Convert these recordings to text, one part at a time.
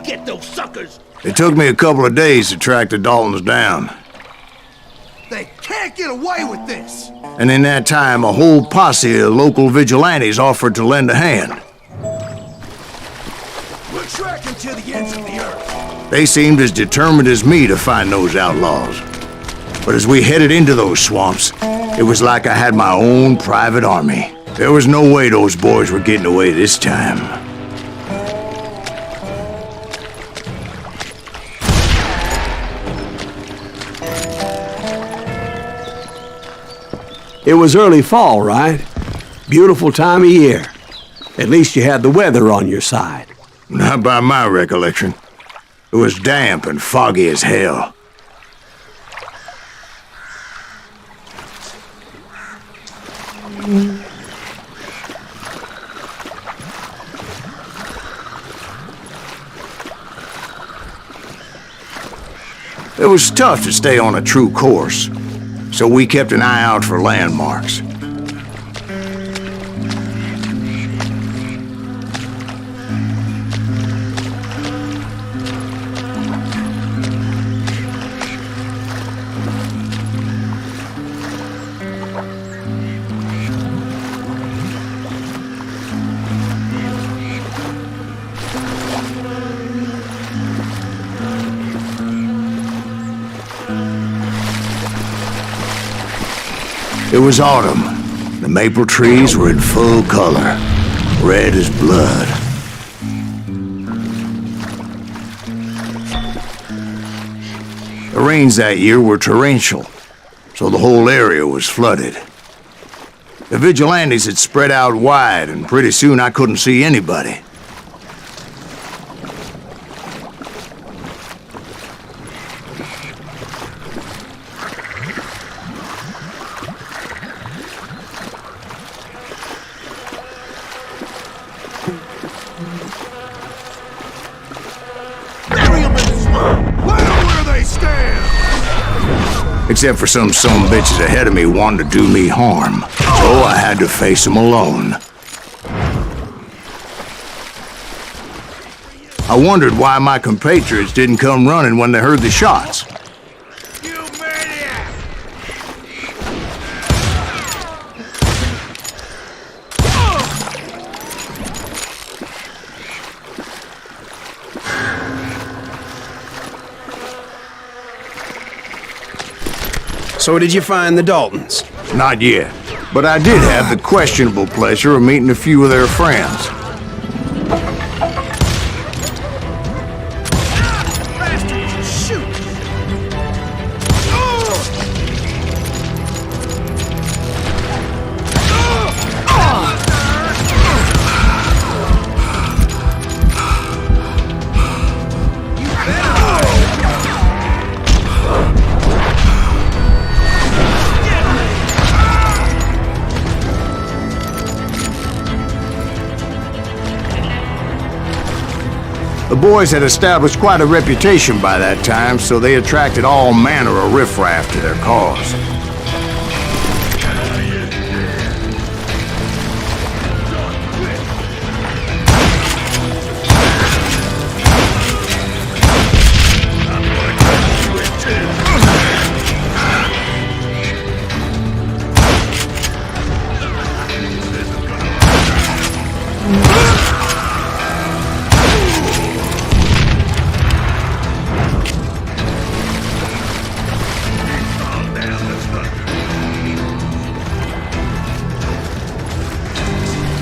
get those suckers! It took me a couple of days to track the Daltons down. They can't get away with this! And in that time, a whole posse of local vigilantes offered to lend a hand. We'll track them to the ends of the earth. They seemed as determined as me to find those outlaws. But as we headed into those swamps, it was like I had my own private army. There was no way those boys were getting away this time. It was early fall, right? Beautiful time of year. At least you had the weather on your side. Not by my recollection. It was damp and foggy as hell. It was tough to stay on a true course, so we kept an eye out for landmarks. It was autumn. The maple trees were in full color, red as blood. The rains that year were torrential, so the whole area was flooded. The vigilantes had spread out wide, and pretty soon I couldn't see anybody. Except for some bitches ahead of me wanting to do me harm. So I had to face them alone. I wondered why my compatriots didn't come running when they heard the shots. You maniac! So did you find the Daltons? Not yet, but I did have the questionable pleasure of meeting a few of their friends. The boys had established quite a reputation by that time, so they attracted all manner of riffraff to their cause.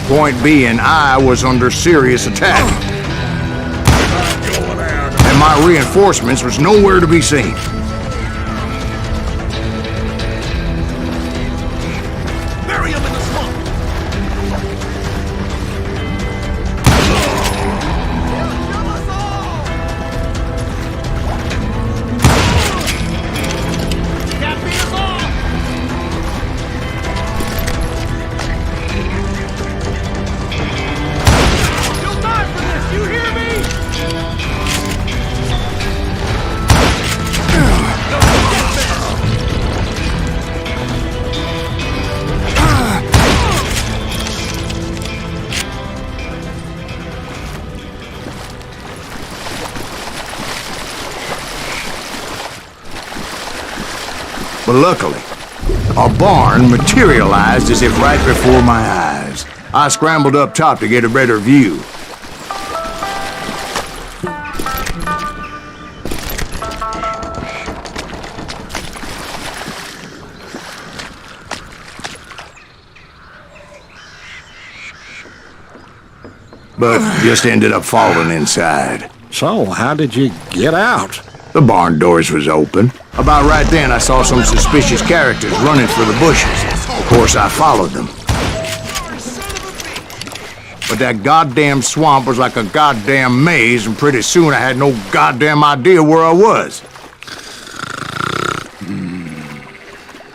Point being, I was under serious attack. And my reinforcements was nowhere to be seen. Bury him in the swamp! But luckily, a barn materialized as if right before my eyes. I scrambled up top to get a better view. But just ended up falling inside. So, how did you get out? The barn doors was open. About right then, I saw some suspicious characters running for the bushes. Of course, I followed them. But that goddamn swamp was like a goddamn maze, and pretty soon I had no goddamn idea where I was.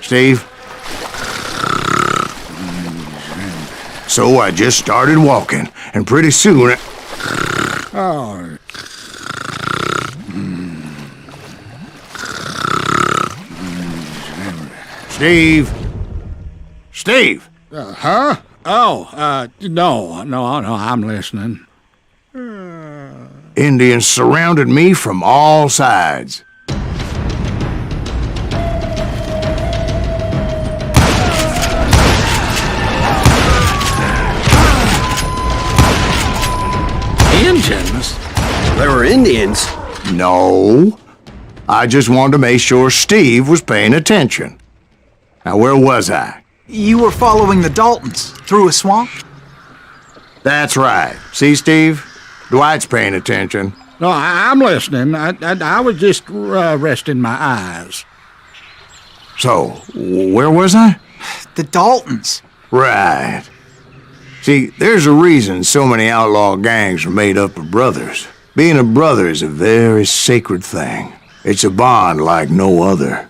Steve? So I just started walking, and pretty soon... Oh. Steve? Steve? Huh? Oh, no, I'm listening. Indians surrounded me from all sides. Indians? There were Indians. No. I just wanted to make sure Steve was paying attention. Now, where was I? You were following the Daltons through a swamp? That's right. See, Steve? Dwight's paying attention. No, I'm listening. I was just resting my eyes. So, where was I? The Daltons. Right. See, there's a reason so many outlaw gangs are made up of brothers. Being a brother is a very sacred thing. It's a bond like no other.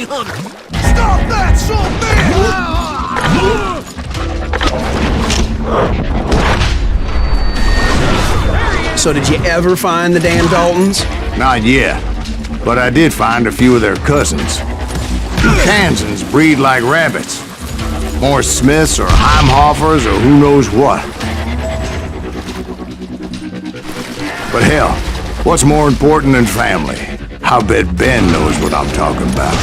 Stop that, So did you ever find the damn Daltons? Not yet, but I did find a few of their cousins. Kansans breed like rabbits. More Smiths or Heimhoffers or who knows what. But hell, what's more important than family? I bet Ben knows what I'm talking about.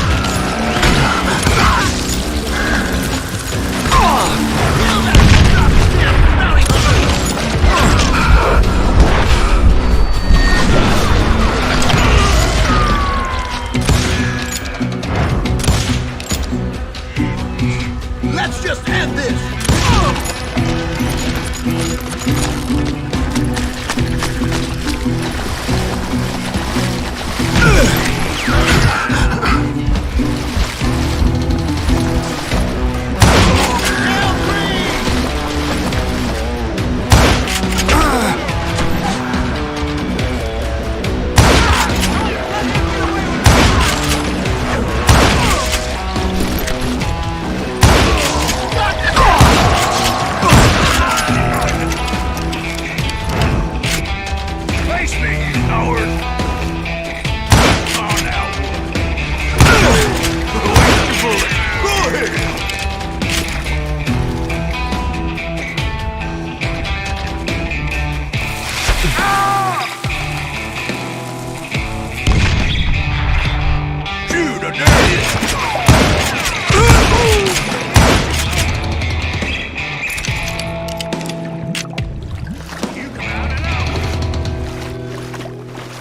Let's just end this!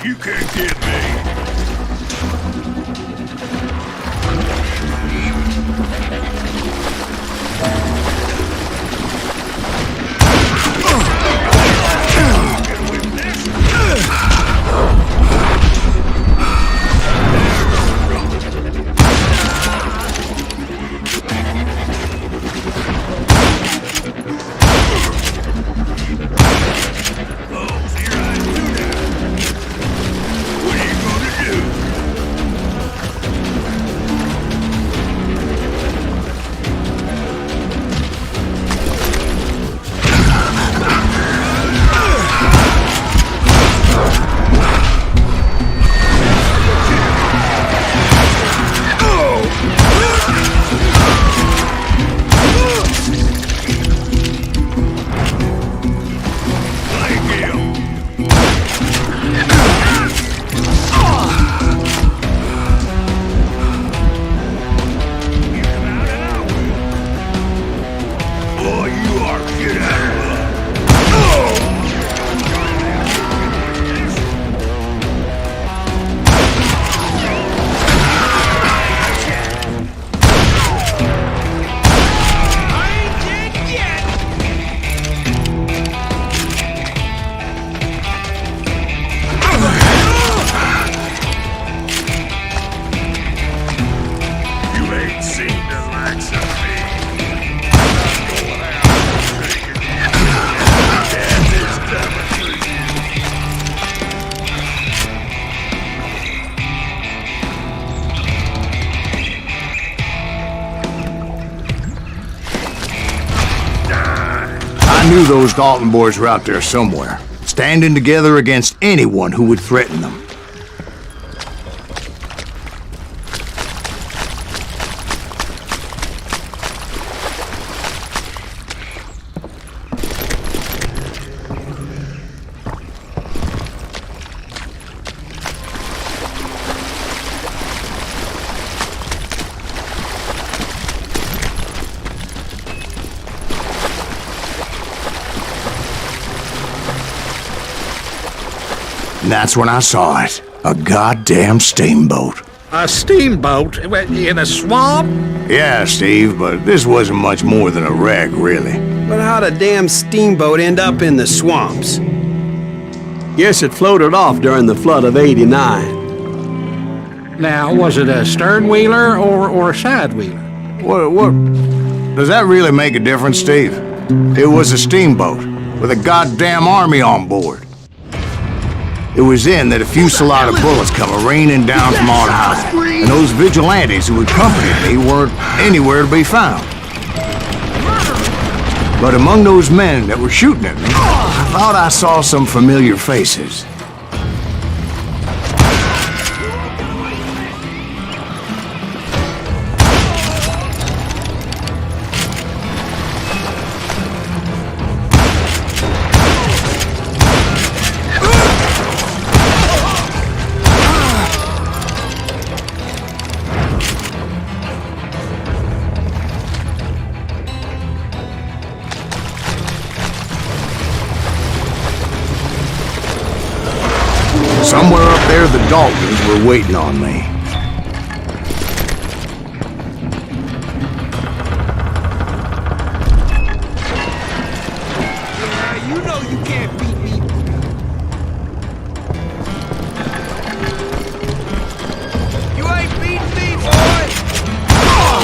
You can't get me. What are you knew those Dalton boys were out there somewhere, standing together against anyone who would threaten them. And that's when I saw it. A goddamn steamboat. A steamboat in a swamp? Yeah, Steve, but this wasn't much more than a wreck, really. But how'd a damn steamboat end up in the swamps? Guess it floated off during the flood of '89. Now, was it a stern wheeler or a side wheeler? What? Does that really make a difference, Steve? It was a steamboat with a goddamn army on board. It was then that a fusillade of bullets come raining down from on high, and those vigilantes who accompanied me weren't anywhere to be found. But among those men that were shooting at me, I thought I saw some familiar faces. Somewhere up there, the Daltons were waiting on me. Yeah, you know you can't beat me. You ain't beating me, boy!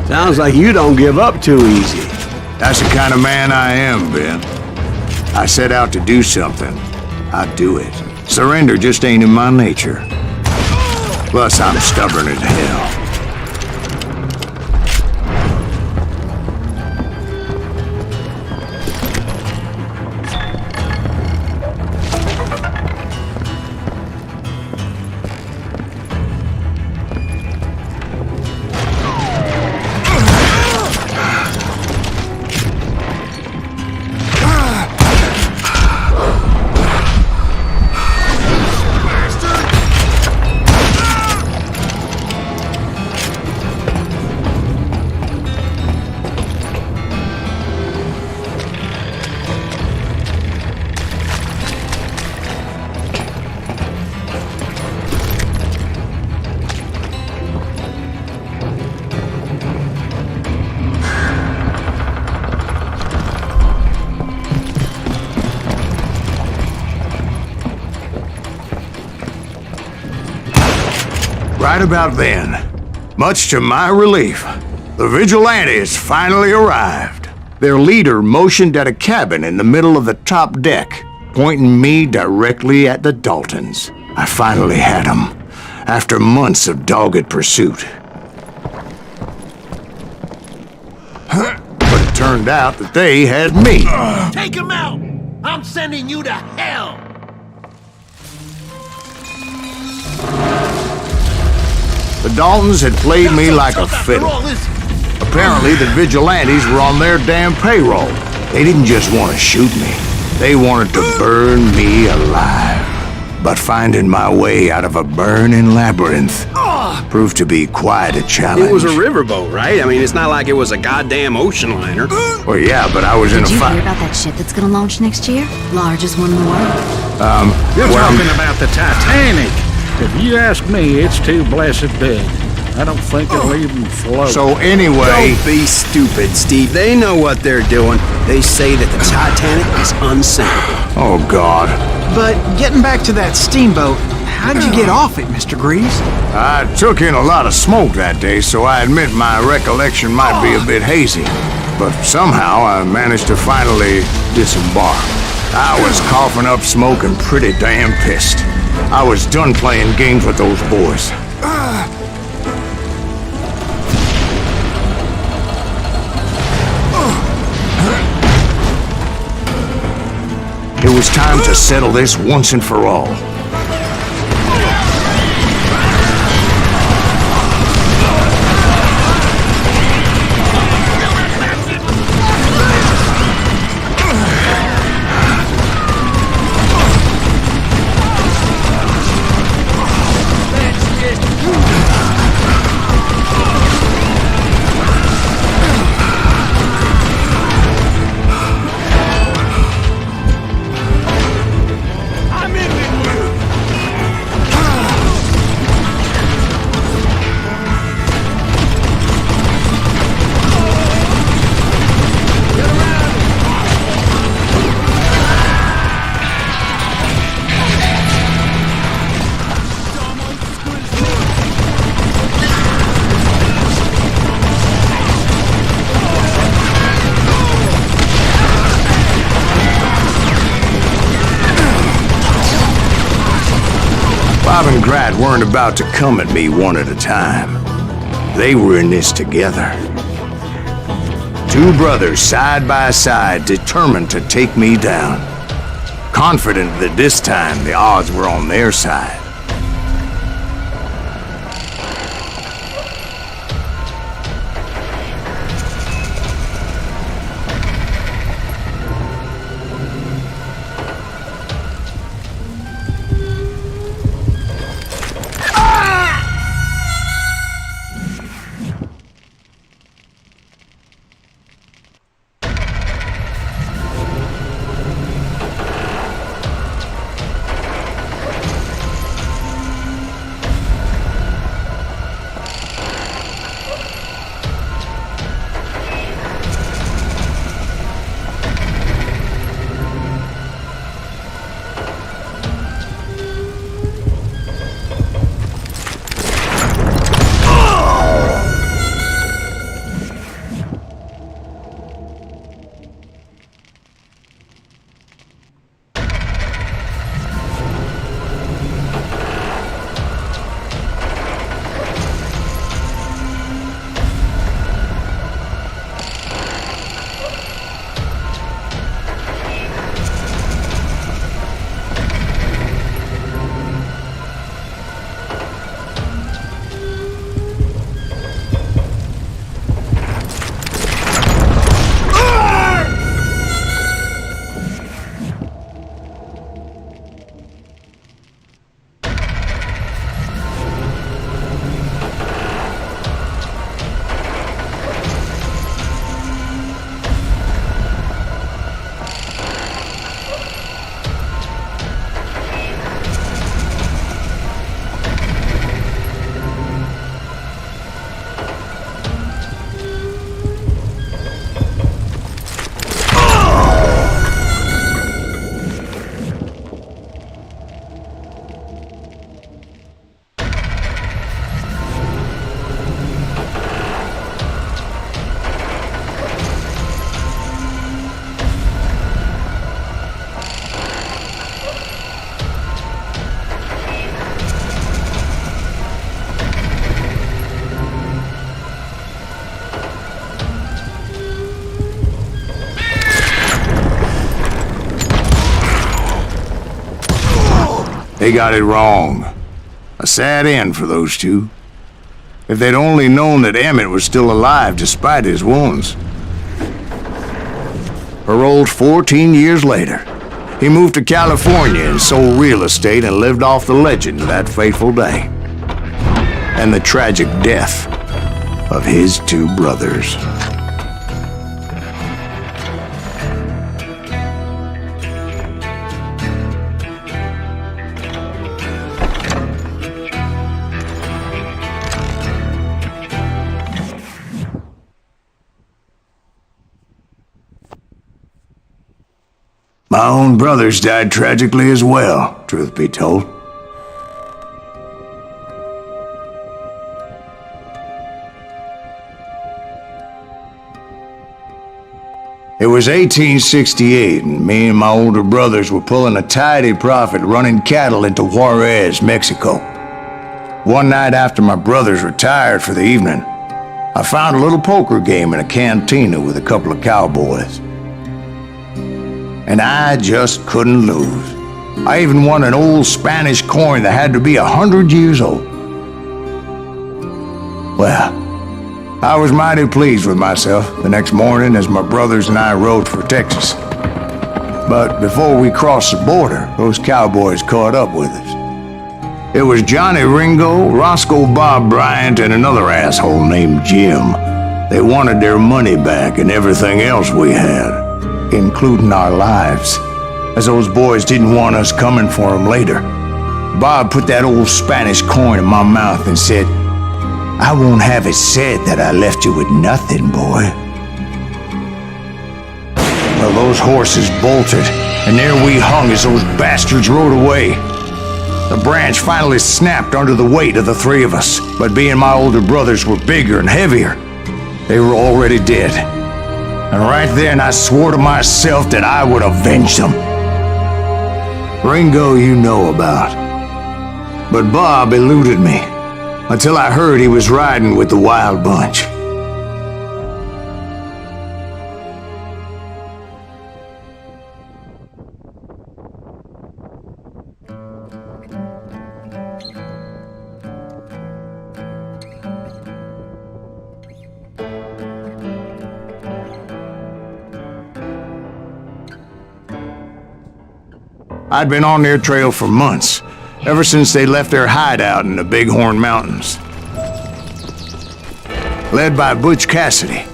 Sounds like you don't give up too easy. That's the kind of man I am, Ben. I set out to do something. I do it. Surrender just ain't in my nature. Plus, I'm stubborn as hell. Right about then, much to my relief, the vigilantes finally arrived. Their leader motioned at a cabin in the middle of the top deck, pointing me directly at the Daltons. I finally had them, after months of dogged pursuit. But it turned out that they had me. Take him out! I'm sending you to hell! The Daltons had played me like a fiddle. Apparently, the vigilantes were on their damn payroll. They didn't just want to shoot me. They wanted to burn me alive. But finding my way out of a burning labyrinth proved to be quite a challenge. It was a riverboat, right? I mean, it's not like it was a goddamn ocean liner. Well, yeah, but I was in a Did you fight. hear about that ship that's gonna launch next year? Largest one in the world. You're talking about the Titanic. If you ask me, it's too blessed big. I don't think it'll even float. So anyway, Don't be stupid, Steve. They know what they're doing. They say that the Titanic is unsinkable. oh God, But getting back to that steamboat, how'd you get off it, Mr. Greaves? I took in a lot of smoke that day, so I admit my recollection might be a bit hazy. But somehow I managed to finally disembark. I was coughing up smoke and pretty damn pissed. I was done playing games with those boys. It was time to settle this once and for all. Bob and Grat weren't about to come at me one at a time. They were in this together. Two brothers side by side, determined to take me down. Confident that this time the odds were on their side. They got it wrong. A sad end for those two. If they'd only known that Emmett was still alive despite his wounds. Paroled 14 years later, he moved to California and sold real estate and lived off the legend of that fateful day. And the tragic death of his two brothers. My own brothers died tragically as well, truth be told. It was 1868, and me and my older brothers were pulling a tidy profit running cattle into Juarez, Mexico. One night after my brothers retired for the evening, I found a little poker game in a cantina with a couple of cowboys. And I just couldn't lose. I even won an old Spanish coin that had to be 100 years old. Well, I was mighty pleased with myself the next morning as my brothers and I rode for Texas. But before we crossed the border, those cowboys caught up with us. It was Johnny Ringo, Roscoe Bob Bryant, and another asshole named Jim. They wanted their money back and everything else we had, including our lives, as those boys didn't want us coming for them later. Bob put that old Spanish coin in my mouth and said, "I won't have it said that I left you with nothing, boy." Well, those horses bolted, and there we hung as those bastards rode away. The branch finally snapped under the weight of the three of us, but being my older brothers were bigger and heavier, they were already dead. And right then I swore to myself that I would avenge them. Ringo you know about. But Bob eluded me, until I heard he was riding with the Wild Bunch. I'd been on their trail for months, ever since they left their hideout in the Bighorn Mountains. Led by Butch Cassidy,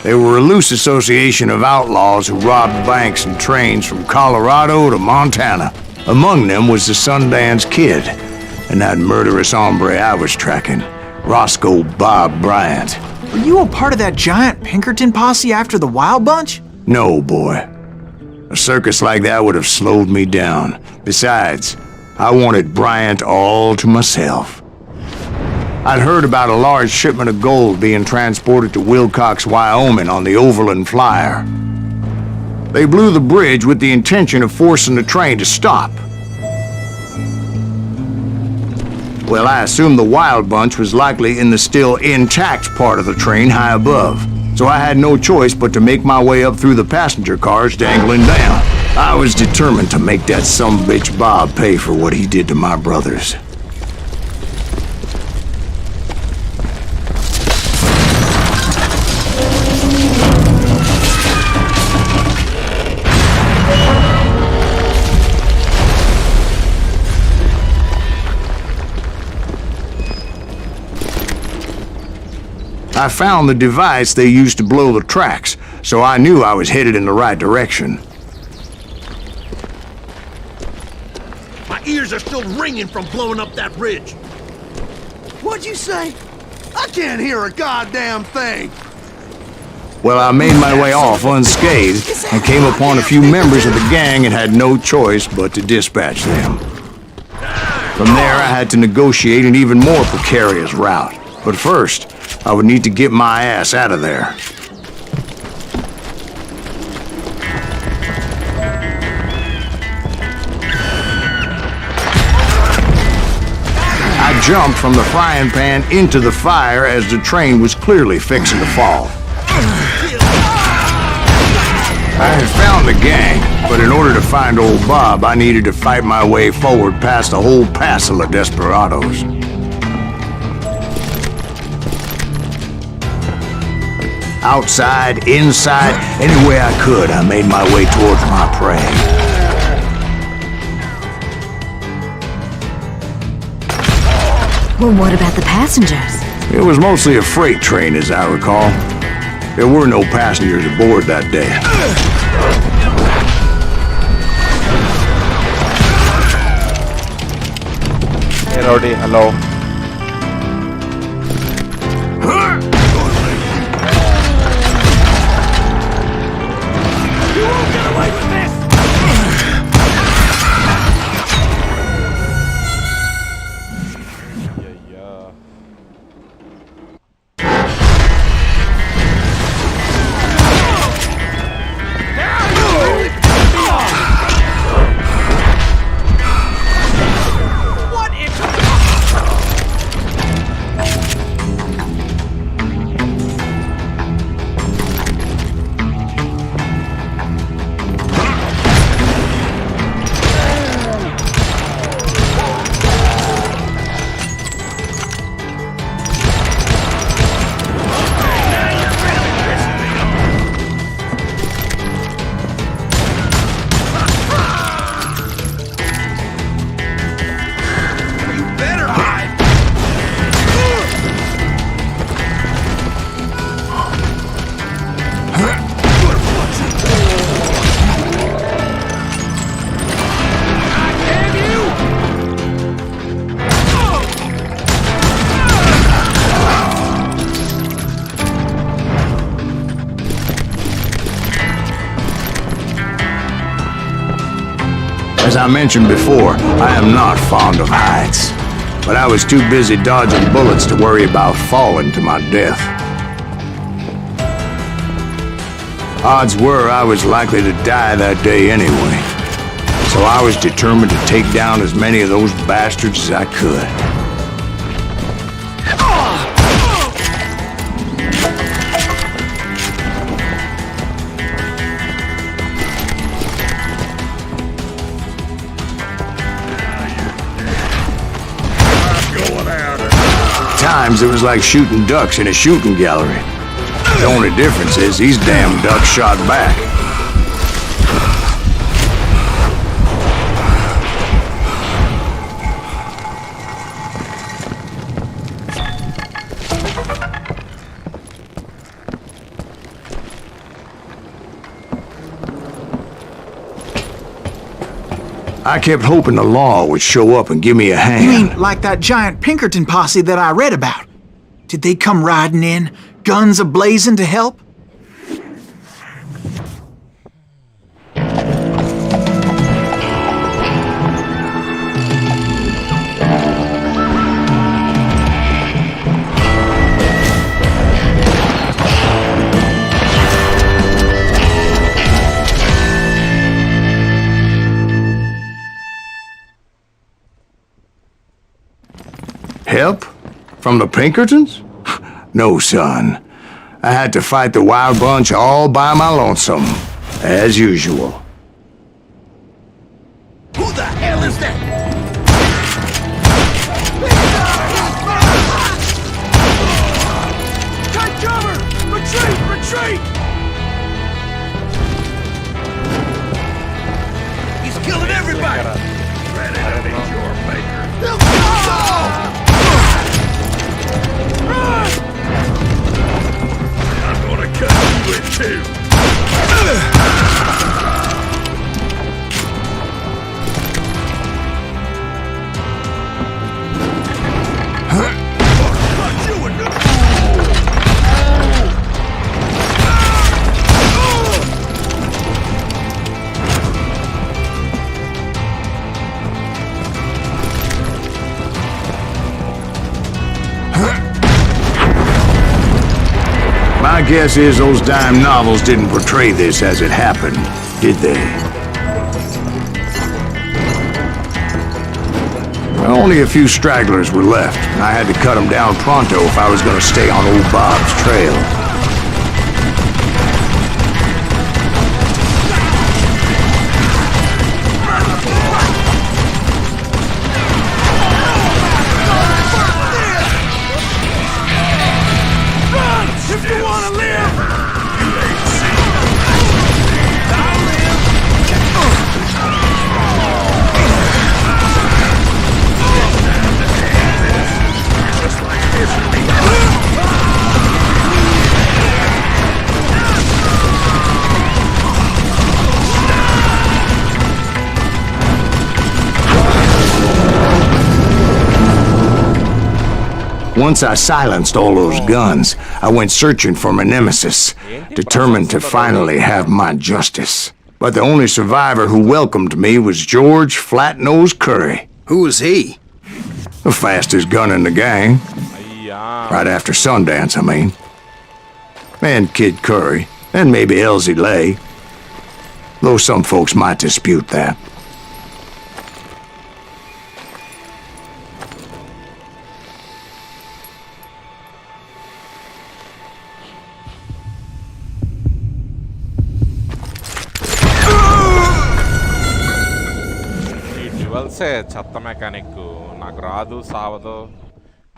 they were a loose association of outlaws who robbed banks and trains from Colorado to Montana. Among them was the Sundance Kid, and that murderous hombre I was tracking, Roscoe Bob Bryant. Were you a part of that giant Pinkerton posse after the Wild Bunch? No, boy. A circus like that would have slowed me down. Besides, I wanted Bryant all to myself. I'd heard about a large shipment of gold being transported to Wilcox, Wyoming on the Overland Flyer. They blew the bridge with the intention of forcing the train to stop. Well, I assumed the Wild Bunch was likely in the still intact part of the train high above. So I had no choice but to make my way up through the passenger cars dangling down. I was determined to make that sumbitch Bob pay for what he did to my brothers. I found the device they used to blow the tracks, so I knew I was headed in the right direction. My ears are still ringing from blowing up that ridge. What'd you say? I can't hear a goddamn thing. Well, I made my way off unscathed and came upon a few members of the gang and had no choice but to dispatch them. From there, I had to negotiate an even more precarious route. But first, I would need to get my ass out of there. I jumped from the frying pan into the fire as the train was clearly fixing to fall. I had found the gang, but in order to find old Bob, I needed to fight my way forward past a whole passel of desperados. Outside, inside, any way I could, I made my way towards my prey. Well, what about the passengers? It was mostly a freight train, as I recall. There were no passengers aboard that day. Hey, Roddy, hello. As I mentioned before, I am not fond of heights. But I was too busy dodging bullets to worry about falling to my death. Odds were I was likely to die that day anyway. So I was determined to take down as many of those bastards as I could. Times it was like shooting ducks in a shooting gallery. The only difference is these damn ducks shot back. I kept hoping the law would show up and give me a hand. You mean like that giant Pinkerton posse that I read about? Did they come riding in, guns a-blazing to help? Help? From the Pinkertons? No, son. I had to fight the Wild Bunch all by my lonesome, as usual. Who the hell is that? Take cover! Retreat! Retreat! He's killing everybody! That enemy's your maker. They'll kill us all! Run! I'm gonna cut you in two! My guess is those dime novels didn't portray this as it happened, did they? Well, only a few stragglers were left, and I had to cut them down pronto if I was going to stay on old Bob's trail. If you wanna live! Once I silenced all those guns, I went searching for my nemesis, determined to finally have my justice. But the only survivor who welcomed me was George Flat-Nosed Curry. Who was he? The fastest gun in the gang. Right after Sundance, I mean. And Kid Curry, and maybe Elsie Lay. Though some folks might dispute that. డ్యువల్సే చెత్త mechanic నాకు రాదు సావదు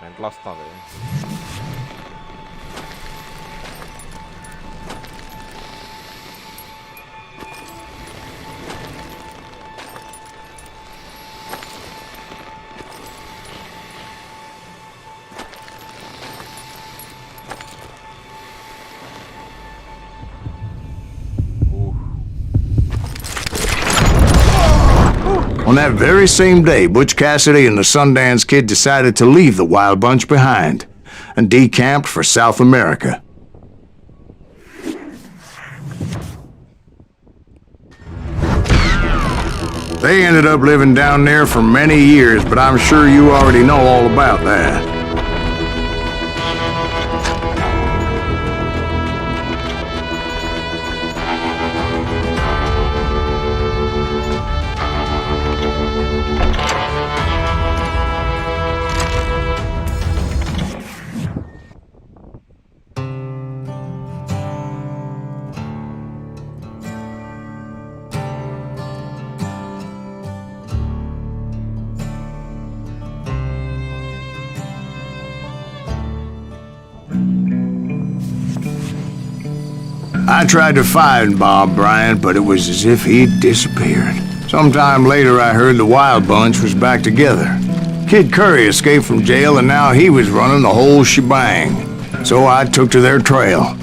mental వస్తుంది. On that very same day, Butch Cassidy and the Sundance Kid decided to leave the Wild Bunch behind and decamped for South America. They ended up living down there for many years, but I'm sure you already know all about that. I tried to find Bob Bryant, but it was as if he'd disappeared. Sometime later, I heard the Wild Bunch was back together. Kid Curry escaped from jail, and now he was running the whole shebang. So I took to their trail,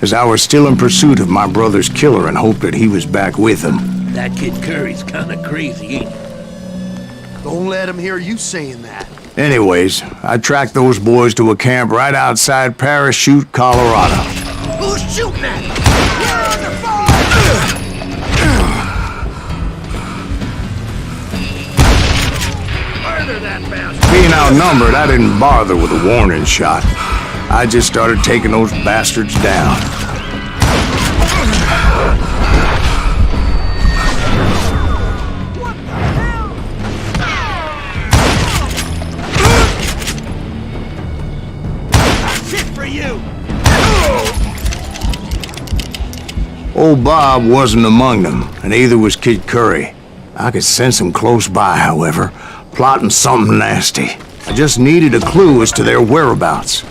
as I was still in pursuit of my brother's killer and hoped that he was back with him. That Kid Curry's kinda crazy, ain't he? Don't let him hear you saying that. Anyways, I tracked those boys to a camp right outside Parachute, Colorado. Who's shooting at him? We're under fire! Murder that bastard! Being outnumbered, I didn't bother with a warning shot. I just started taking those bastards down. Old Bob wasn't among them, and neither was Kid Curry. I could sense him close by, however, plotting something nasty. I just needed a clue as to their whereabouts.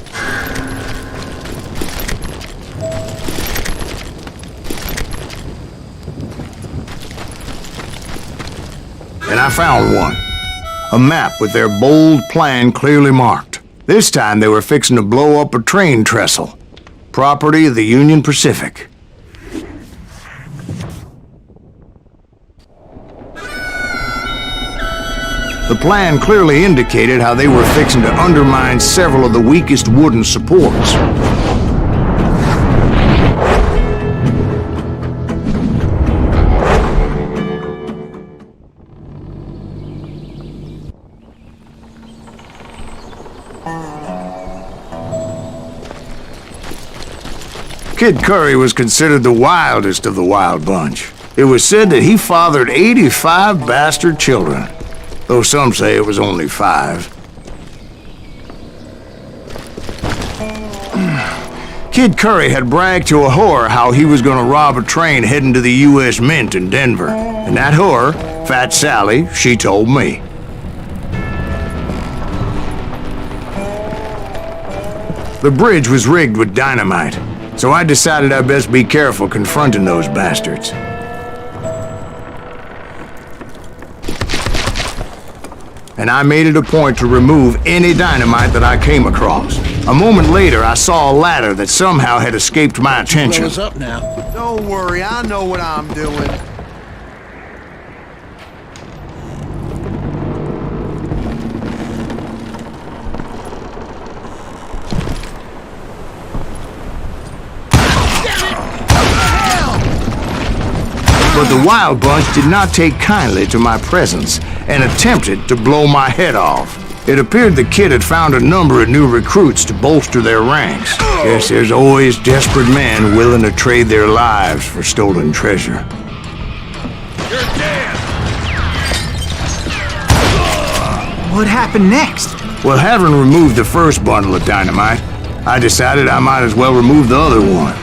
And I found one. A map with their bold plan clearly marked. This time they were fixing to blow up a train trestle. Property of the Union Pacific. The plan clearly indicated how they were fixing to undermine several of the weakest wooden supports. Kid Curry was considered the wildest of the Wild Bunch. It was said that he fathered 85 bastard children, though some say it was only 5. Kid Curry had bragged to a whore how he was gonna rob a train heading to the U.S. Mint in Denver. And that whore, Fat Sally, she told me. The bridge was rigged with dynamite, so I decided I'd best be careful confronting those bastards. And I made it a point to remove any dynamite that I came across. A moment later, I saw a ladder that somehow had escaped my attention. Blow us up now. Don't worry, I know what I'm doing. But the Wild Bunch did not take kindly to my presence and attempted to blow my head off. It appeared the kid had found a number of new recruits to bolster their ranks. Yes, there's always desperate men willing to trade their lives for stolen treasure. You're dead! What happened next? Well, having removed the first bundle of dynamite, I decided I might as well remove the other one.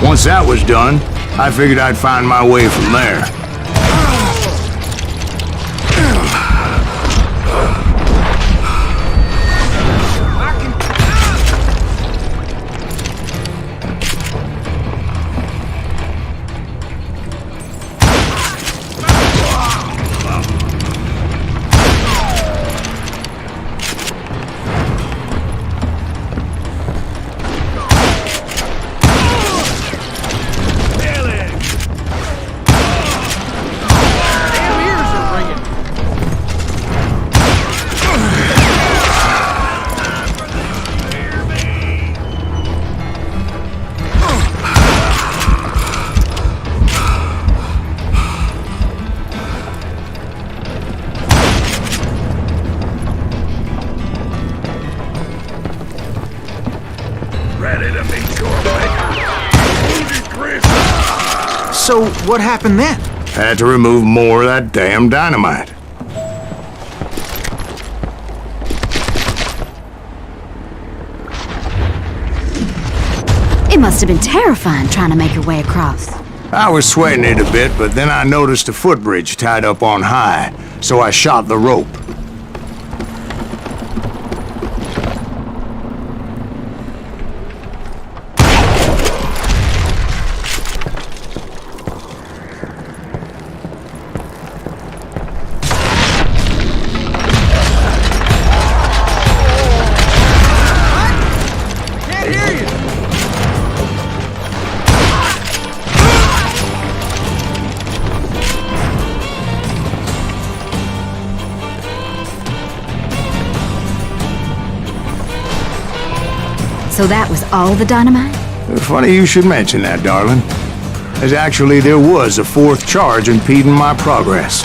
Once that was done, I figured I'd find my way from there. So what happened then? Had to remove more of that damn dynamite. It must have been terrifying trying to make your way across. I was sweating it a bit, but then I noticed a footbridge tied up on high, so I shot the rope. So that was all the dynamite? Funny you should mention that, darling. As actually there was a fourth charge impeding my progress.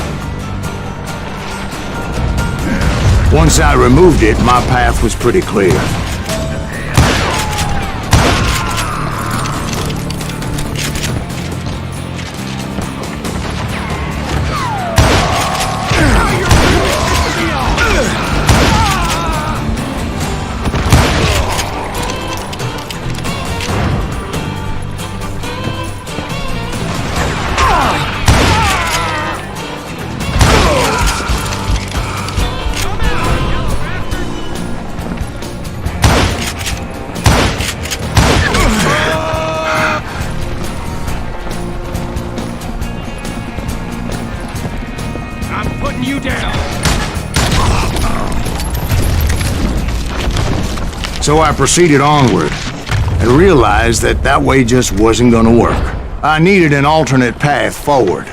Once I removed it, my path was pretty clear. So I proceeded onward and realized that that way just wasn't gonna work. I needed an alternate path forward.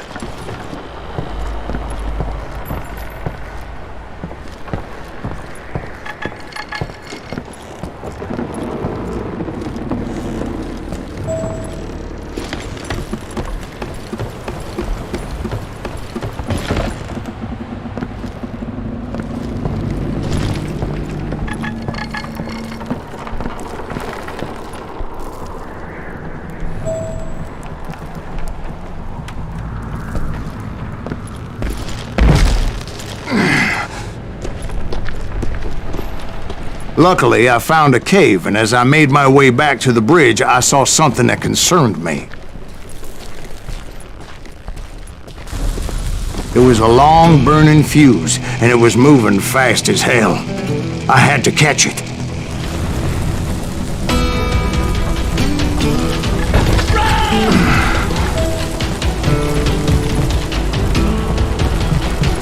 Luckily, I found a cave, and as I made my way back to the bridge, I saw something that concerned me. It was a long, burning fuse, and it was moving fast as hell. I had to catch it.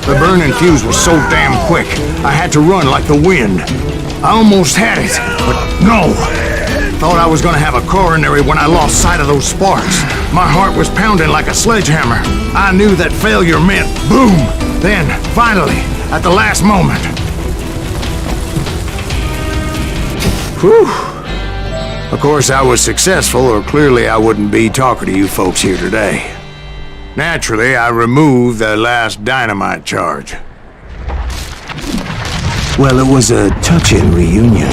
The burning fuse was so damn quick, I had to run like the wind. I almost had it, but no. Thought I was gonna have a coronary when I lost sight of those sparks. My heart was pounding like a sledgehammer. I knew that failure meant boom. Then, finally, at the last moment. Whew. Of course, I was successful, or clearly I wouldn't be talking to you folks here today. Naturally, I removed the last dynamite charge. Well, it was a touching reunion.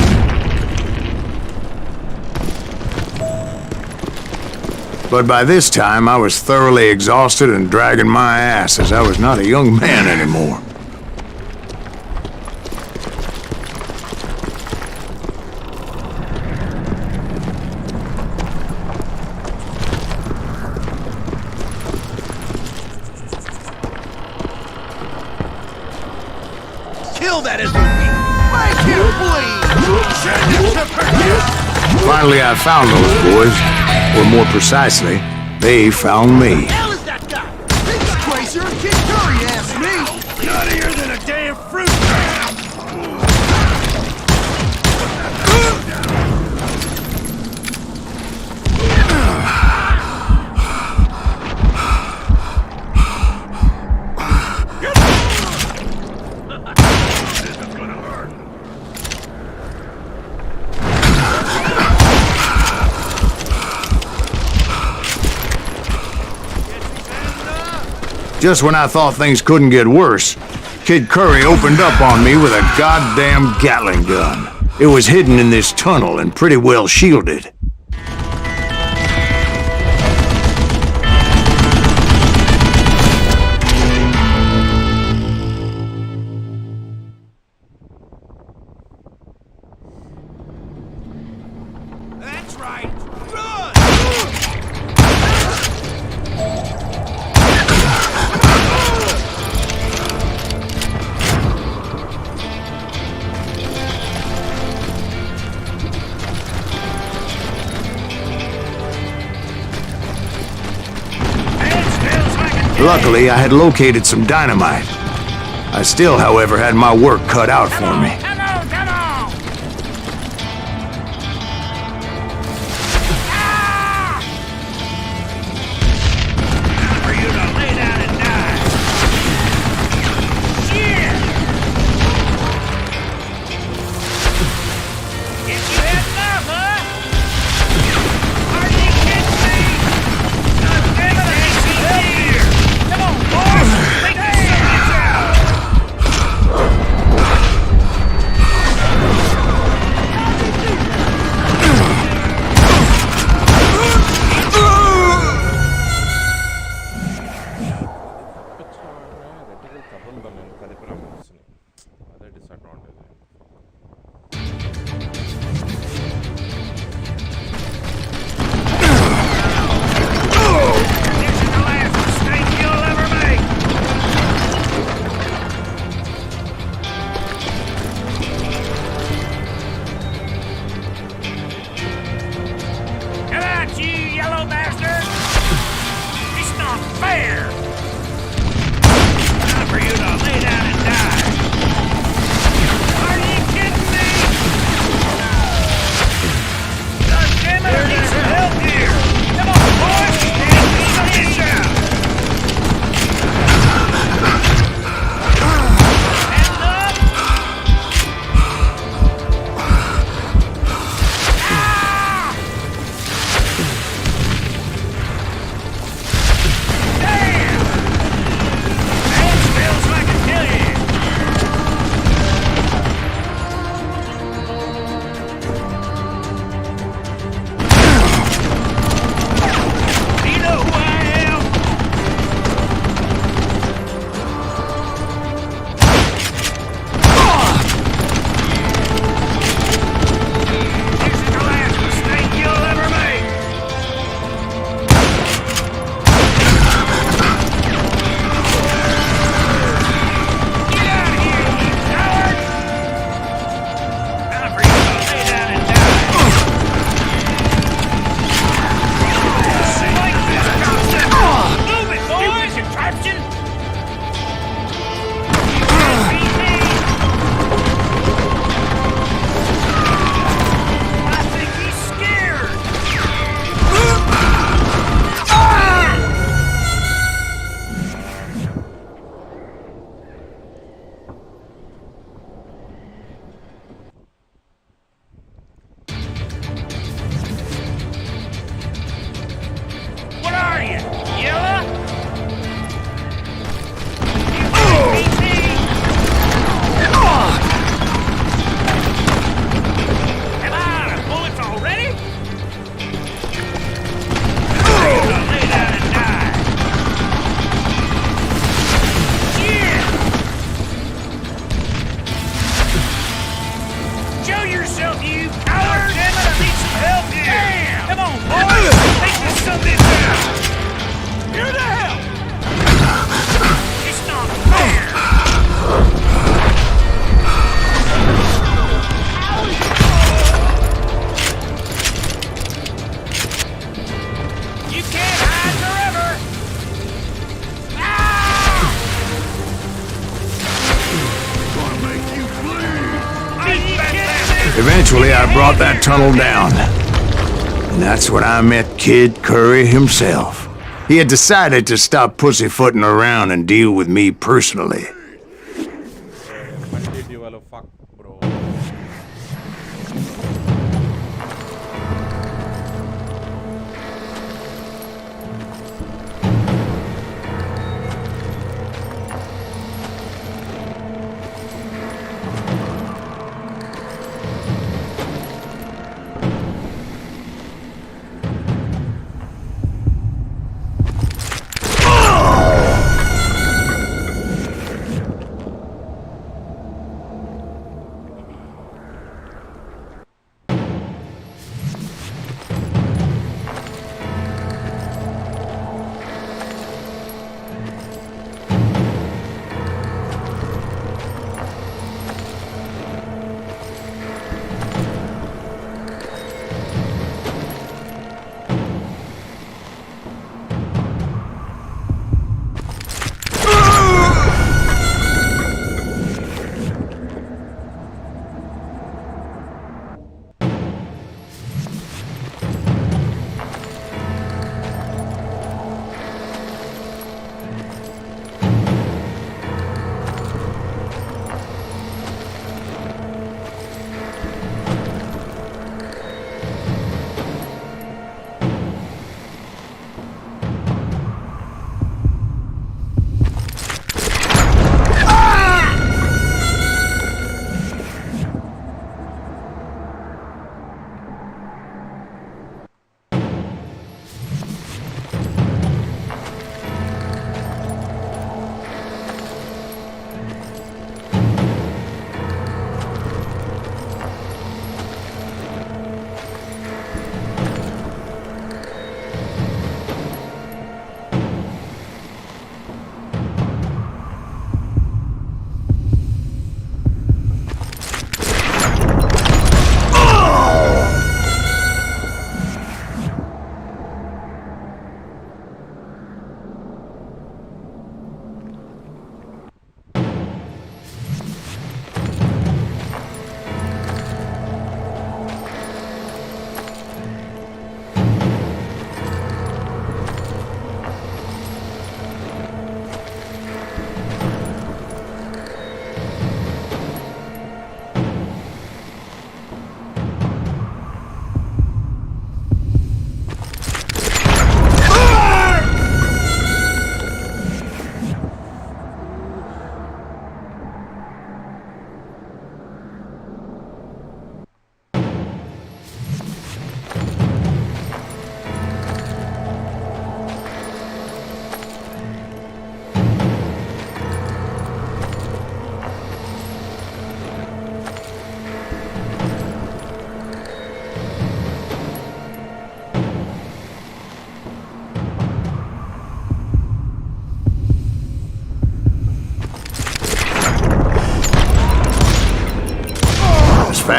But by this time, I was thoroughly exhausted and dragging my ass as I was not a young man anymore. Kill that SOB! Make him bleed! Send him to forget! Finally, I found those boys. Or more precisely, they found me. Hell is that guy? He's crazier than Kid Curry, asked me! Nuttier than a damn fruit trap! Just when I thought things couldn't get worse, Kid Curry opened up on me with a goddamn Gatling gun. It was hidden in this tunnel and pretty well shielded. Luckily, I had located some dynamite. I still, however, had my work cut out for me. Come on, come on! Time for you to lay down and die. Shit! Guess you had enough, huh? Are you kidding me? God damn it, I ain't seen help here! Come on, boys! Take this bitch out! అదే disadvantage. This is the last mistake you'll ever make! Come out, you yellow bastard! It's not fair! Time for you to lay down and die! Are you kidding me? God damn it, I need some help here! Come on, boys! Take this out! Stand up! Ah! Damn! That smells like a kill you! Do you know who I am? This is the last mistake you'll ever make! Get out of here, you coward! Time for you to lay down and die! Like this concept! Move it, boys! Contraption! You can't beat me! I think he's scared! What are you? Yellow? You can't beat me! Am I out of bullets already? Ready to lay down and die. Yeah! Show yourself, you coward! Damn it, I need some help here! Damn! Come on, boys! Take this sumbitch out! Here to help! It's not fair! You can't hide forever! Ah! Gonna make you bleed! Are you kidding me? Eventually, I brought that tunnel down. And that's when I met Kid Curry himself. He had decided to stop pussyfooting around and deal with me personally. When did you all fuck, bro?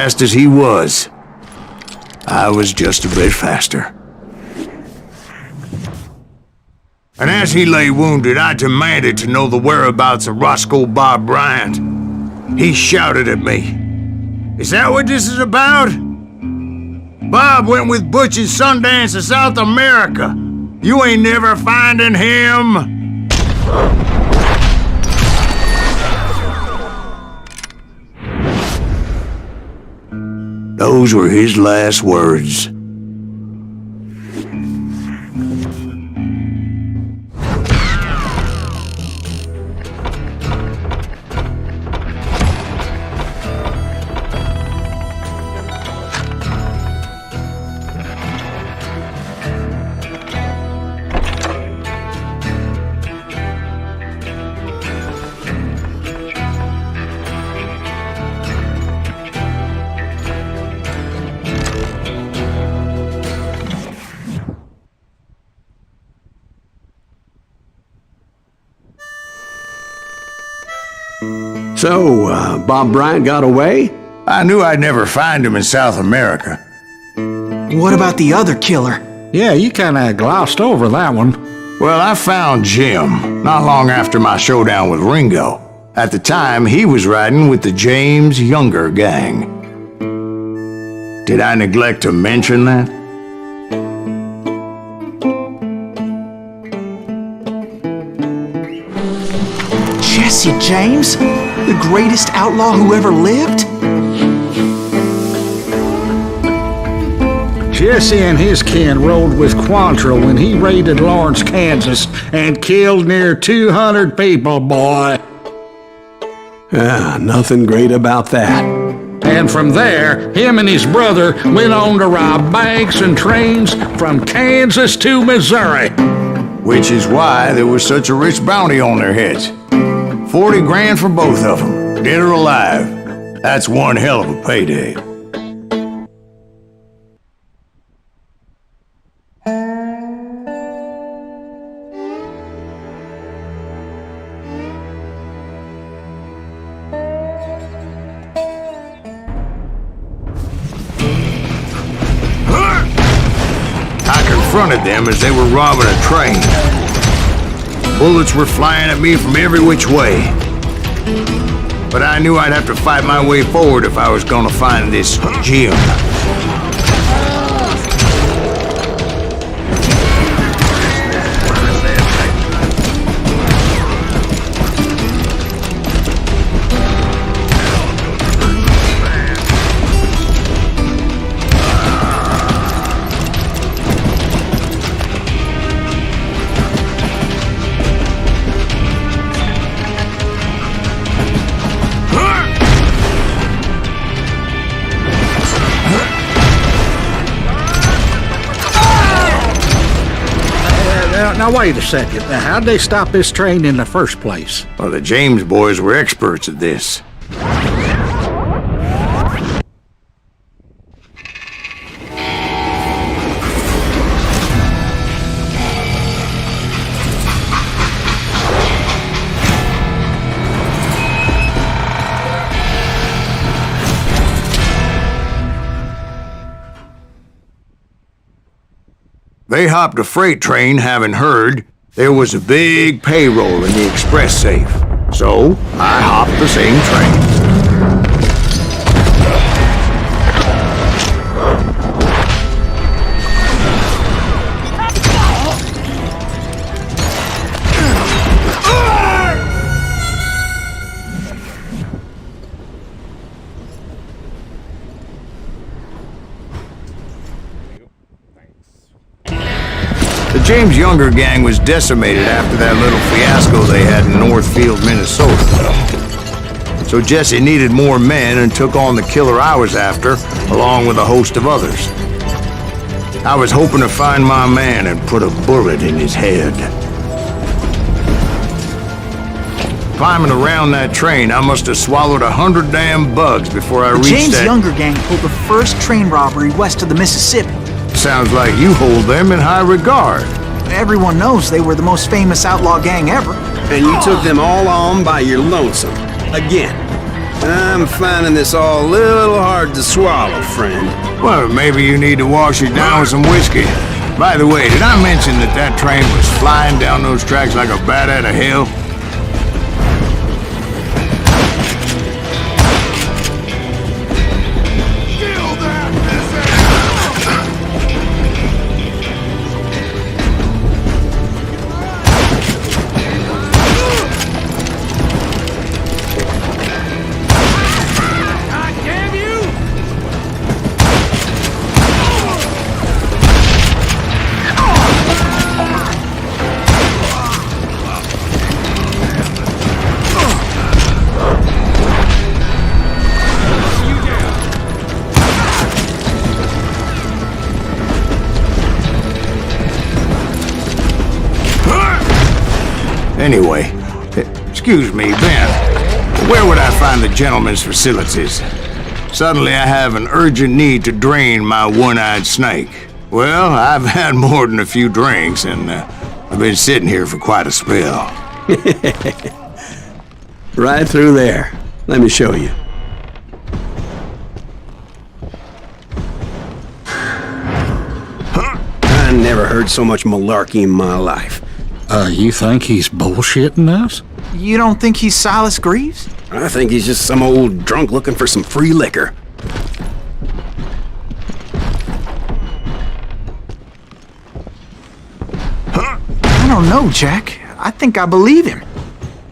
fast as he was. I was just a bit faster. And as he lay wounded, I demanded to know the whereabouts of Roscoe Bob Bryant. He shouted at me, "Is that what this is about? Bob went with Butch and Sundance to South America. You ain't never finding him." Those were his last words. So, Bob Bryant got away? I knew I'd never find him in South America. What about the other killer? Yeah, you kinda glossed over that one. Well, I found Jim not long after my showdown with Ringo. At the time, he was riding with the James Younger gang. Did I neglect to mention that? Jesse James? The greatest outlaw who ever lived? Jesse and his kin rode with Quantrill when he raided Lawrence, Kansas, and killed near 200 people, boy. Nothing great about that. And from there, him and his brother went on to rob banks and trains from Kansas to Missouri. Which is why there was such a rich bounty on their heads. 40 grand for both of them, dead or alive. That's one hell of a payday. I confronted them as they were robbing a train. Bullets were flying at me from every which way. But I knew I'd have to fight my way forward if I was gonna find this Jim. Now wait a second. Now, how'd they stop this train in the first place? Well, the James boys were experts at this. They hopped a freight train having heard there was a big payroll in the express safe. So, I hopped the same train. The James Younger gang was decimated after that little fiasco they had in Northfield, Minnesota. So Jesse needed more men and took on the killer I was after, along with a host of others. I was hoping to find my man and put a bullet in his head. Climbing around that train, I must have swallowed 100 damn bugs before I reached that... The James Younger gang pulled the first train robbery west of the Mississippi. Sounds like you hold them in high regard. Everyone knows they were the most famous outlaw gang ever. And you took them all on by your lonesome. Again. I'm finding this all a little hard to swallow, friend. Well, maybe you need to wash it down with some whiskey. By the way, did I mention that that train was flying down those tracks like a bat out of hell? Anyway, excuse me, Ben. Where would I find the gentleman's facilities? Suddenly I have an urgent need to drain my one-eyed snake. Well, I've had more than a few drinks, and I've been sitting here for quite a spell. Right through there. Let me show you. I never heard so much malarkey in my life. You think he's bullshitting us? You don't think he's Silas Greaves? I think he's just some old drunk looking for some free liquor. I don't know, Jack. I think I believe him.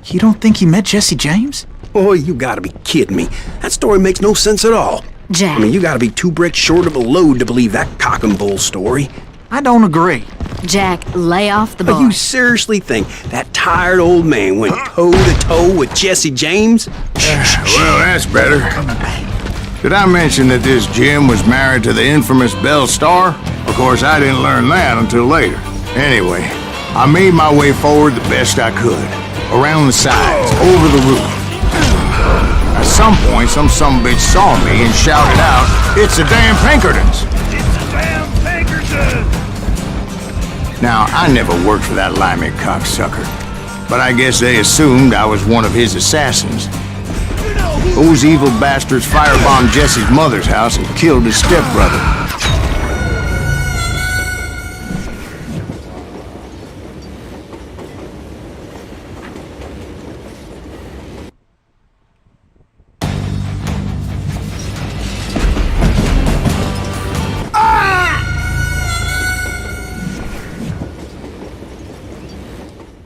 You don't think he met Jesse James? Oh, you gotta be kidding me. That story makes no sense at all. Jack. I mean, you gotta be 2 bricks short of a load to believe that cock and bull story. I don't agree. Jack, lay off the But bar. you seriously think that tired old man went toe-to-toe with Jesse James? Well, that's better. Did I mention that this Jim was married to the infamous Belle Starr? Of course, I didn't learn that until later. Anyway, I made my way forward the best I could. Around the sides, over the roof. At some point, some sumbitch saw me and shouted out, "It's the damn Pinkertons!" It's a damn Pinkerton! Now, I never worked for that limey cocksucker, but I guess they assumed I was one of his assassins. Those evil bastards firebombed Jesse's mother's house and killed his stepbrother.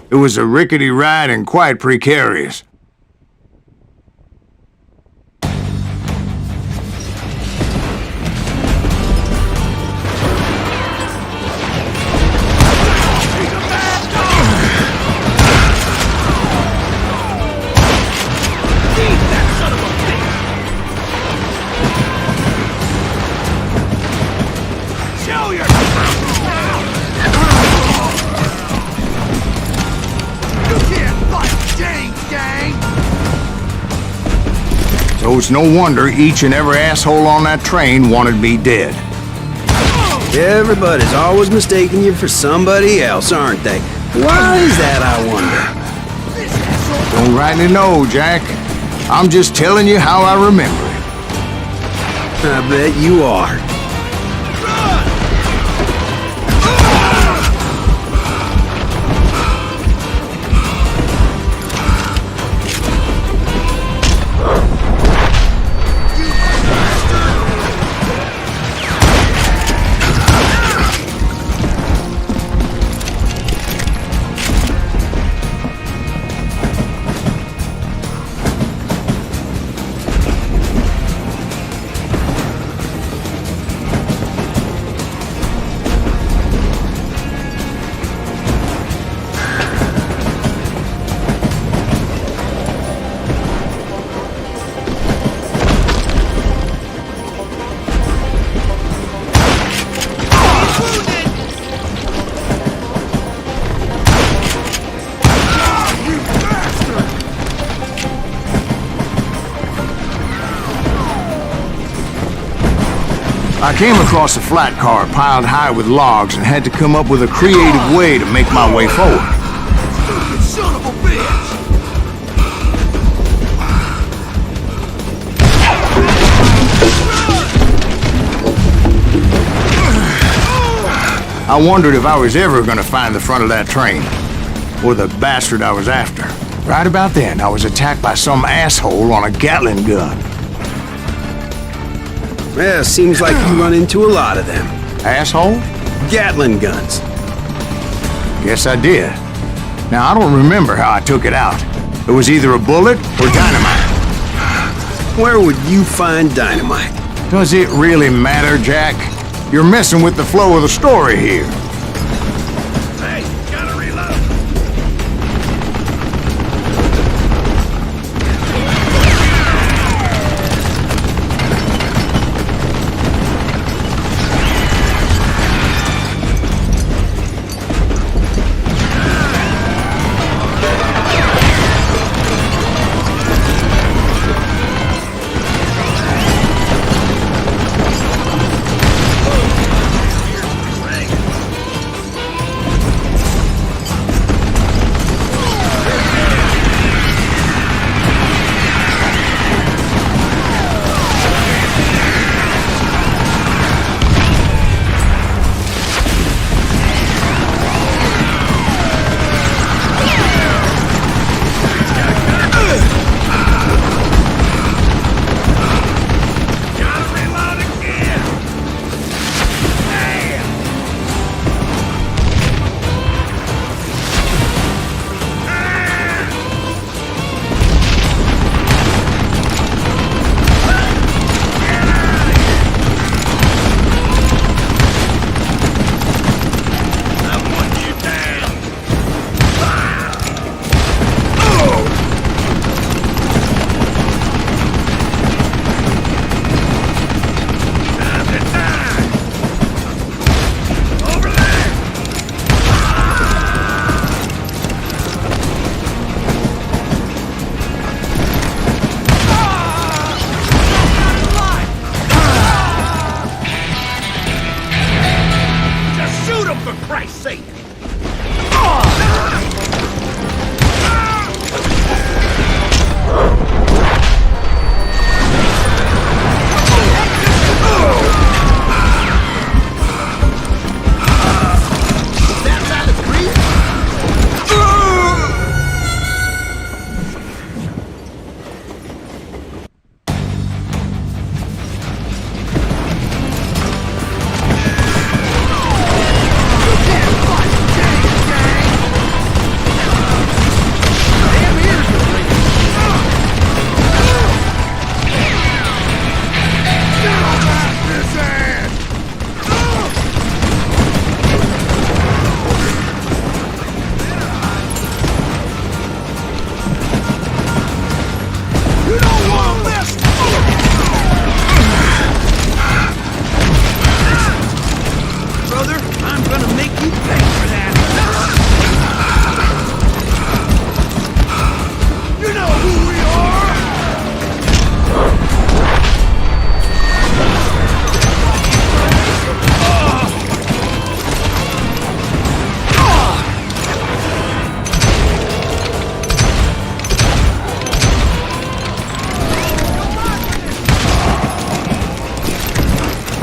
It was a rickety ride and quite precarious. So it's no wonder each and every asshole on that train wanted me dead. Everybody's always mistaking you for somebody else, aren't they? Why is that, I wonder? Don't rightly know, Jack. I'm just telling you how I remember it. I bet you are. I came across a flat car piled high with logs and had to come up with a creative way to make my way forward. Son of a bitch! I wondered if I was ever gonna find the front of that train, or the bastard I was after. Right about then, I was attacked by some asshole on a Gatling gun. Yeah, seems like you run into a lot of them. Asshole? Gatling guns. Guess I did. Now, I don't remember how I took it out. It was either a bullet or dynamite. Where would you find dynamite? Does it really matter, Jack? You're messing with the flow of the story here. Hey, gotta reload.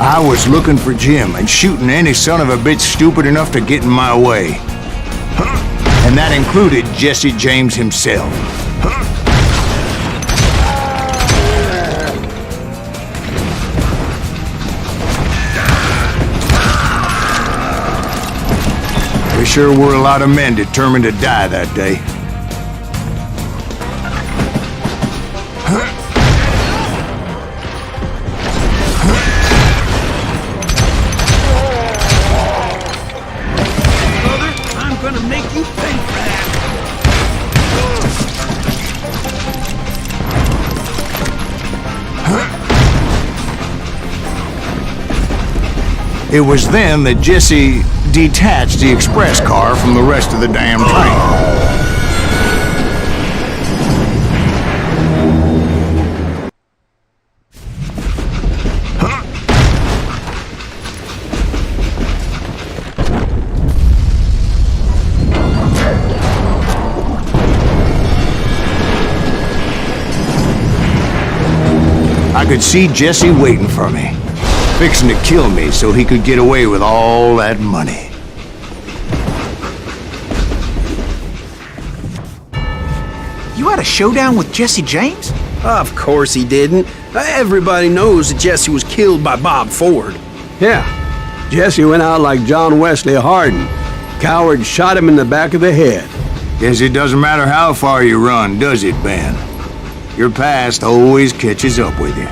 I was looking for Jim and shooting any son of a bitch stupid enough to get in my way. And that included Jesse James himself. There sure were a lot of men determined to die that day. It was then that Jesse detached the express car from the rest of the damn train. I could see Jesse waiting for me, fixing to kill me so he could get away with all that money. You had a showdown with Jesse James? Of course he didn't. Everybody knows that Jesse was killed by Bob Ford. Yeah, Jesse went out like John Wesley Hardin. Coward shot him in the back of the head. Guess it doesn't matter how far you run, does it, Ben? Your past always catches up with you.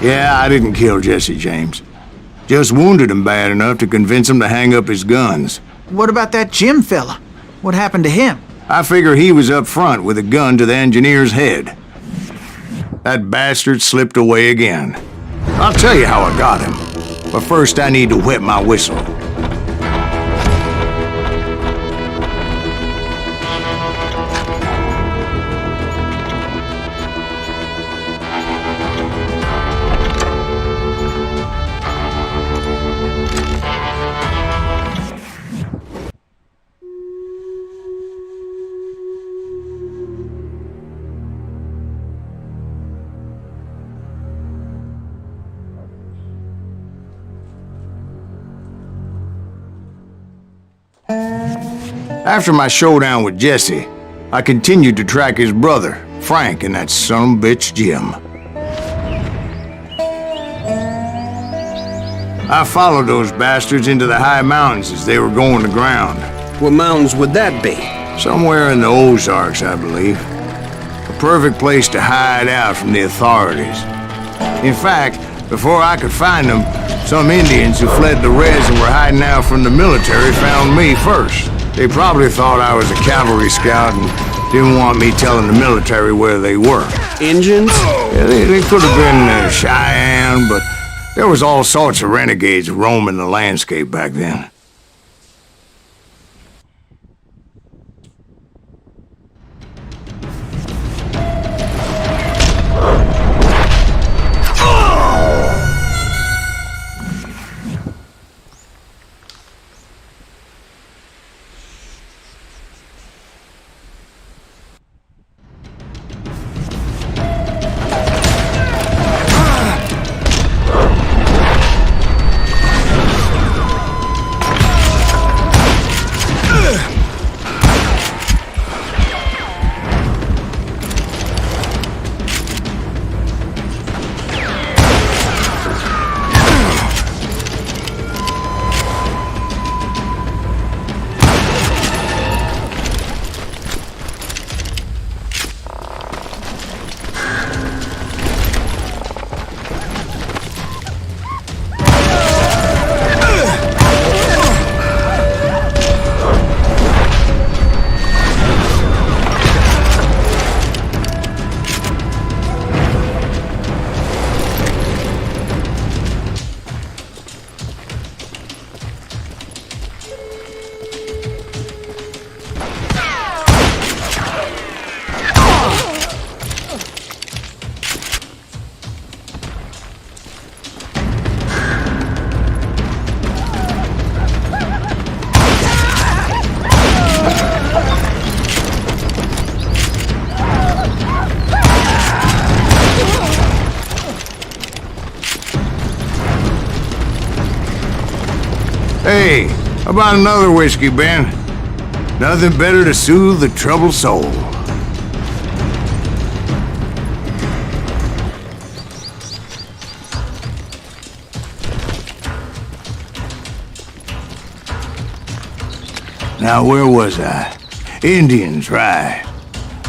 Yeah, I didn't kill Jesse James. Just wounded him bad enough to convince him to hang up his guns. What about that Jim fella? What happened to him? I figure he was up front with a gun to the engineer's head. That bastard slipped away again. I'll tell you how I got him. But first I need to wet my whistle. After my showdown with Jesse, I continued to track his brother, Frank, and that sumbitch Jim. I followed those bastards into the high mountains as they were going to ground. What mountains would that be? Somewhere in the Ozarks, I believe. A perfect place to hide out from the authorities. In fact, before I could find them, some Indians who fled the Reds and were hiding out from the military found me first. They probably thought I was a cavalry scout and didn't want me telling the military where they were. Injuns? Yeah, they could have been Cheyenne, but there was all sorts of renegades roaming the landscape back then. Hey, how about another whiskey, Ben? Nothing better to soothe the troubled soul. Now, where was I? Indians, right.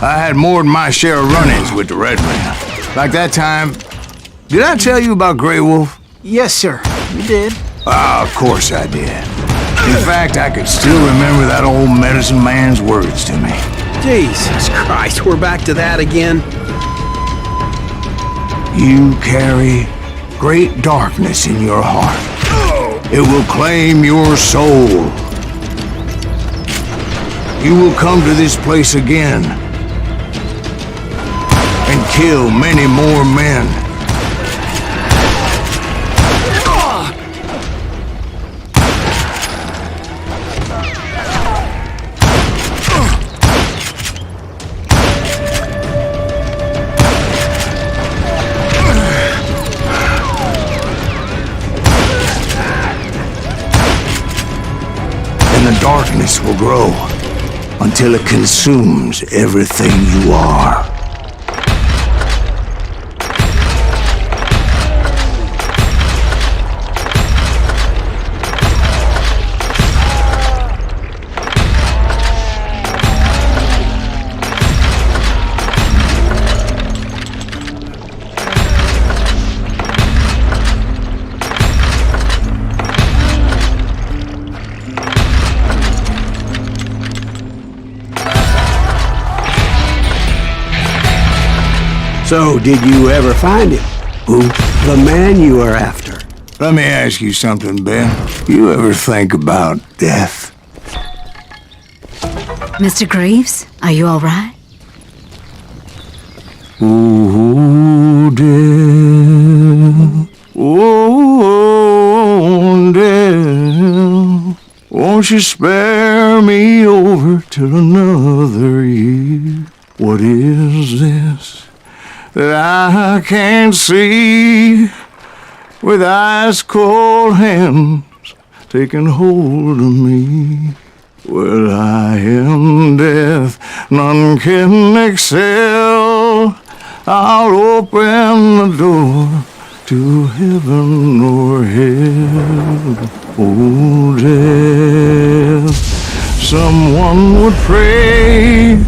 I had more than my share of run-ins with the red man. Like that time... Did I tell you about Grey Wolf? Yes, sir. You did. Ah, of course I did. In fact, I could still remember that old medicine man's words to me. Jesus Christ, we're back to that again. You carry great darkness in your heart. It will claim your soul. You will come to this place again and kill many more men. And the darkness will grow until it consumes everything you are. So, did you ever find him? Who? The man you are after. Let me ask you something, Ben. You ever think about death? Mr. Greaves, are you all right? Ooh, death. Oh, death. Won't you spare me over till another year? What is this that I can't see, with ice cold hands taking hold of me? Well, I am death, none can excel. I'll open the door to heaven or hell. Oh, death, someone would pray.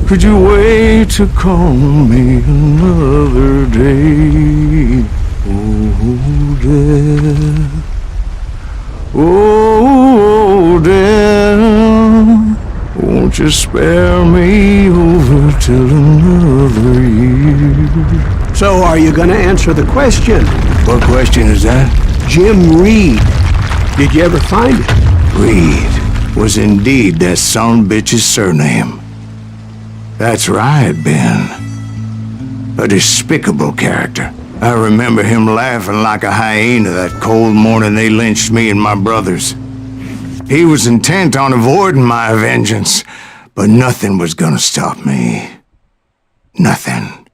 Could you wait to call me another day? Oh, death. Oh, death. Won't you spare me over till another year? So, are you gonna answer the question? What question is that? Jim Reed. Did you ever find him? Reed was indeed that son-bitch's surname. That's right, Ben. A despicable character. I remember him laughing like a hyena that cold morning they lynched me and my brothers. He was intent on avoiding my vengeance, but nothing was gonna stop me. Nothing.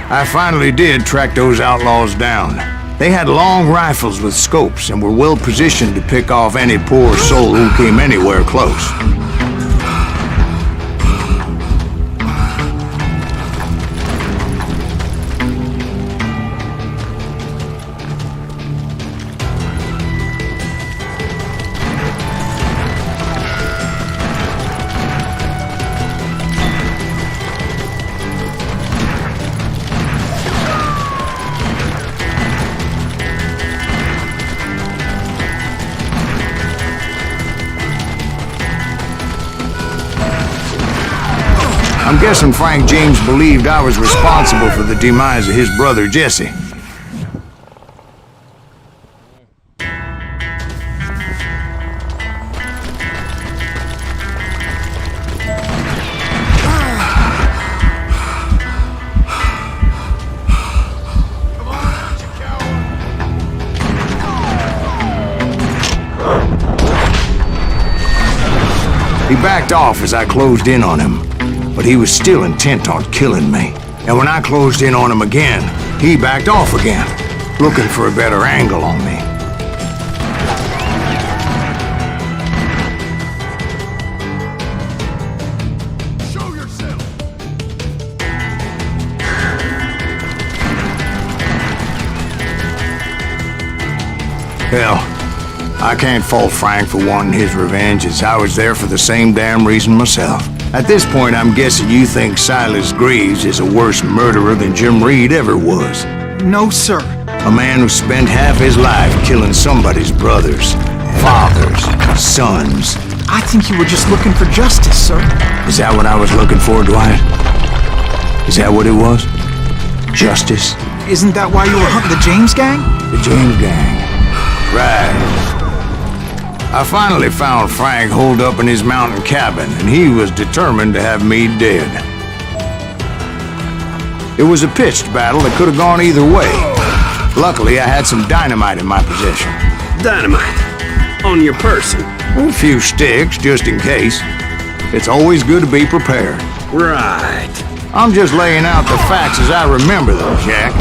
I finally did track those outlaws down. They had long rifles with scopes and were well positioned to pick off any poor soul who came anywhere close. I'm guessing Frank James believed I was responsible for the demise of his brother Jesse. He backed off as I closed in on him, but he was still intent on killing me. And when I closed in on him again, he backed off again, looking for a better angle on me. Show yourself! Hell, I can't fault Frank for wanting his revenge, as I was there for the same damn reason myself. At this point, I'm guessing you think Silas Greaves is a worse murderer than Jim Reed ever was. No, sir. A man who spent half his life killing somebody's brothers, fathers, sons. I think you were just looking for justice, sir. Is that what I was looking for, Dwight? Is that what it was? Justice? Isn't that why you were hunting the James gang? The James gang. Right. I finally found Frank holed up in his mountain cabin, and he was determined to have me dead. It was a pitched battle that could have gone either way. Luckily, I had some dynamite in my possession. Dynamite? On your person? A few sticks, just in case. It's always good to be prepared. Right. I'm just laying out the facts as I remember them, Jack.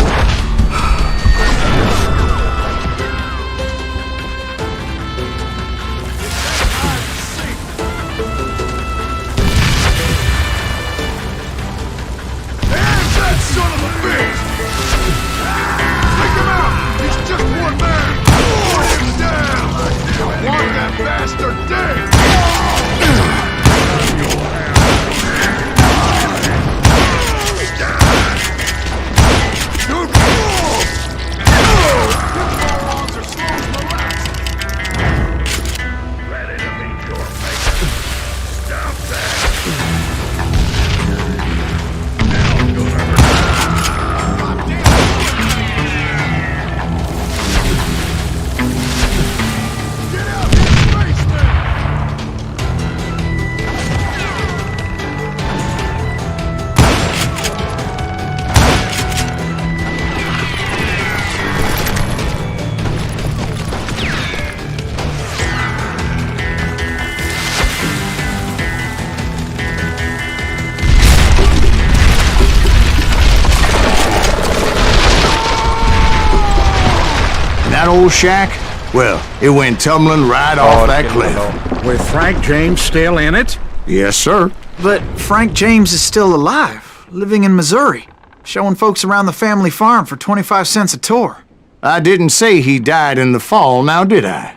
That old shack? Well, it went tumbling right off that cliff. With Frank James still in it? Yes, sir. But Frank James is still alive, living in Missouri, showing folks around the family farm for 25 cents a tour. I didn't say he died in the fall, now did I?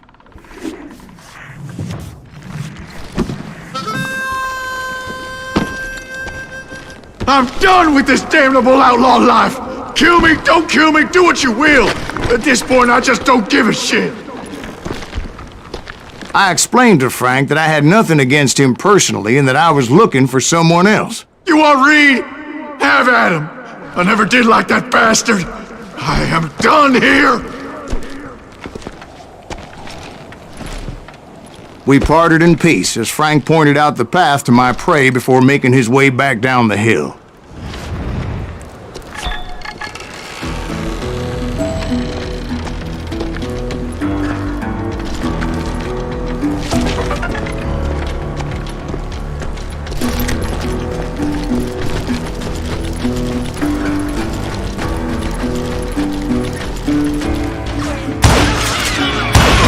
I'm done with this damnable outlaw life! Kill me, don't kill me, do what you will! At this point, I just don't give a shit! I explained to Frank that I had nothing against him personally and that I was looking for someone else. You want Reed? Have at him! I never did like that bastard! I am done here! We parted in peace as Frank pointed out the path to my prey before making his way back down the hill.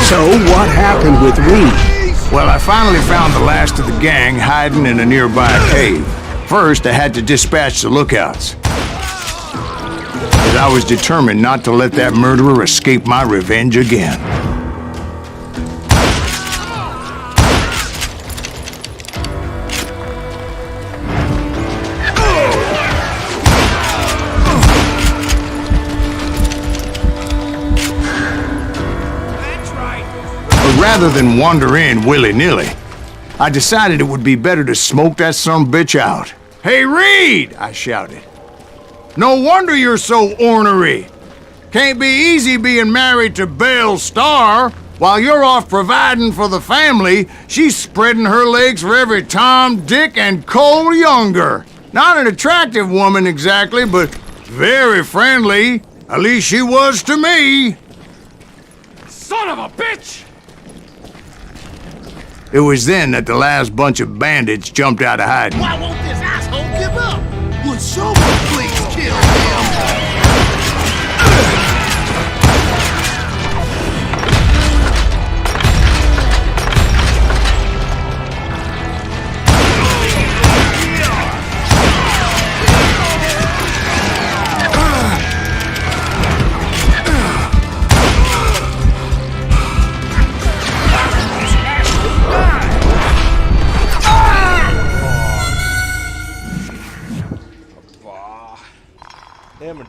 So what happened with Reed? Well, I finally found the last of the gang hiding in a nearby cave. First, I had to dispatch the lookouts, but I was determined not to let that murderer escape my revenge again. Rather than wander in willy-nilly, I decided it would be better to smoke that sumbitch out. "Hey, Reed!" I shouted. "No wonder you're so ornery. Can't be easy being married to Belle Starr. While you're off providing for the family, she's spreading her legs for every Tom, Dick, and Cole Younger. Not an attractive woman exactly, but very friendly. At least she was to me." Son of a bitch! It was then that the last bunch of bandits jumped out of hiding. Why won't this asshole give up? Would someone please kill him?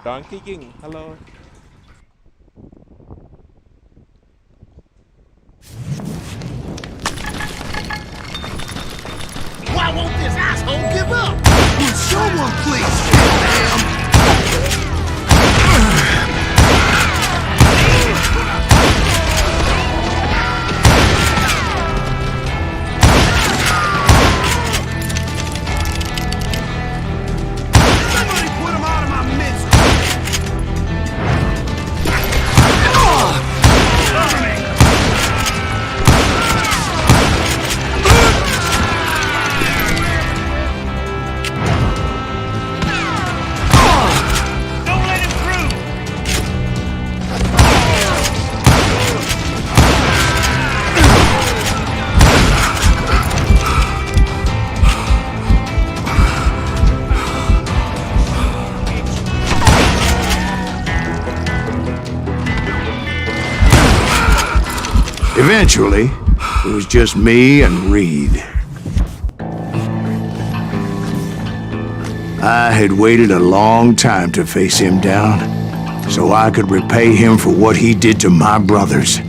Donkey King, hello. Why won't this asshole give up? Will someone please kill him? Somebody put him out of my midst! Don't let him through! Eventually, it was just me and Reed. I had waited a long time to face him down, so I could repay him for what he did to my brothers.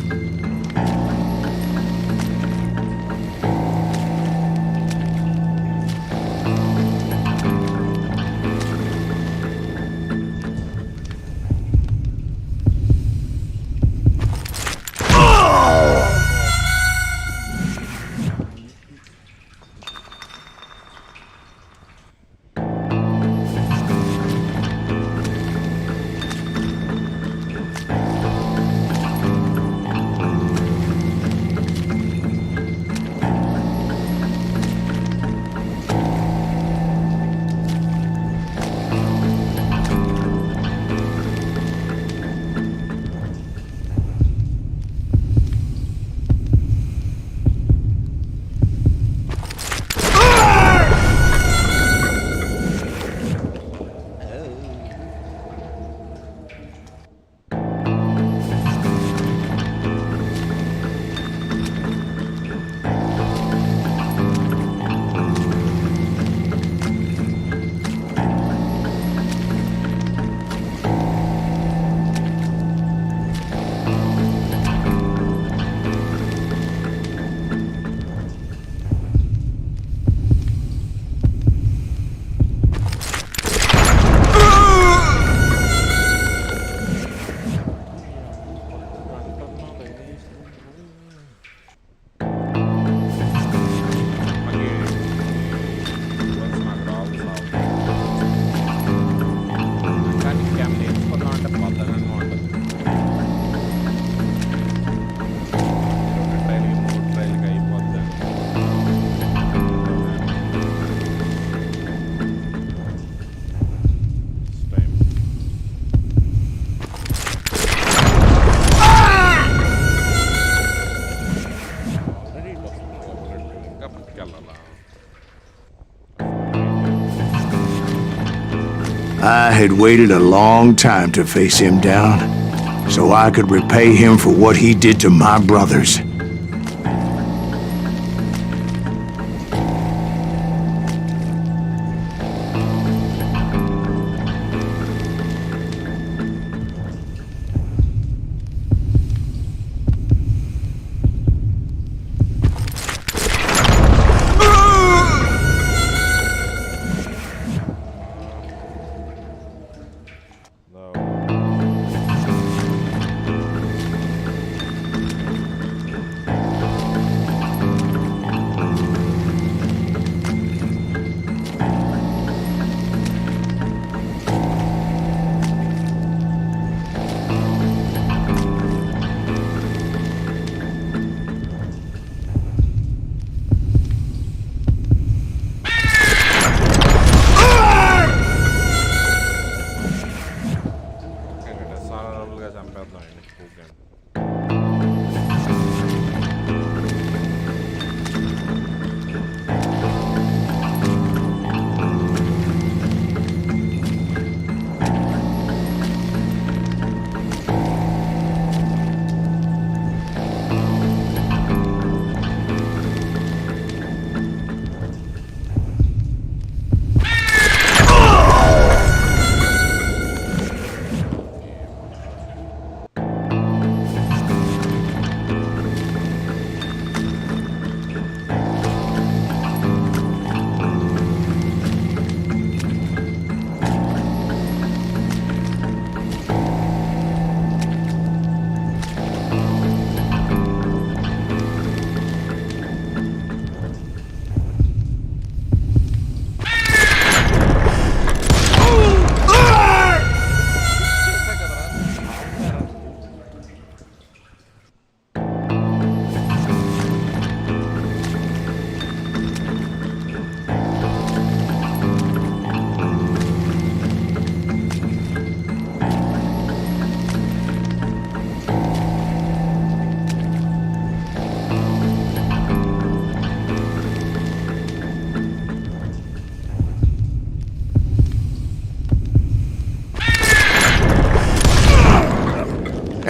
I had waited a long time to face him down, so I could repay him for what he did to my brothers.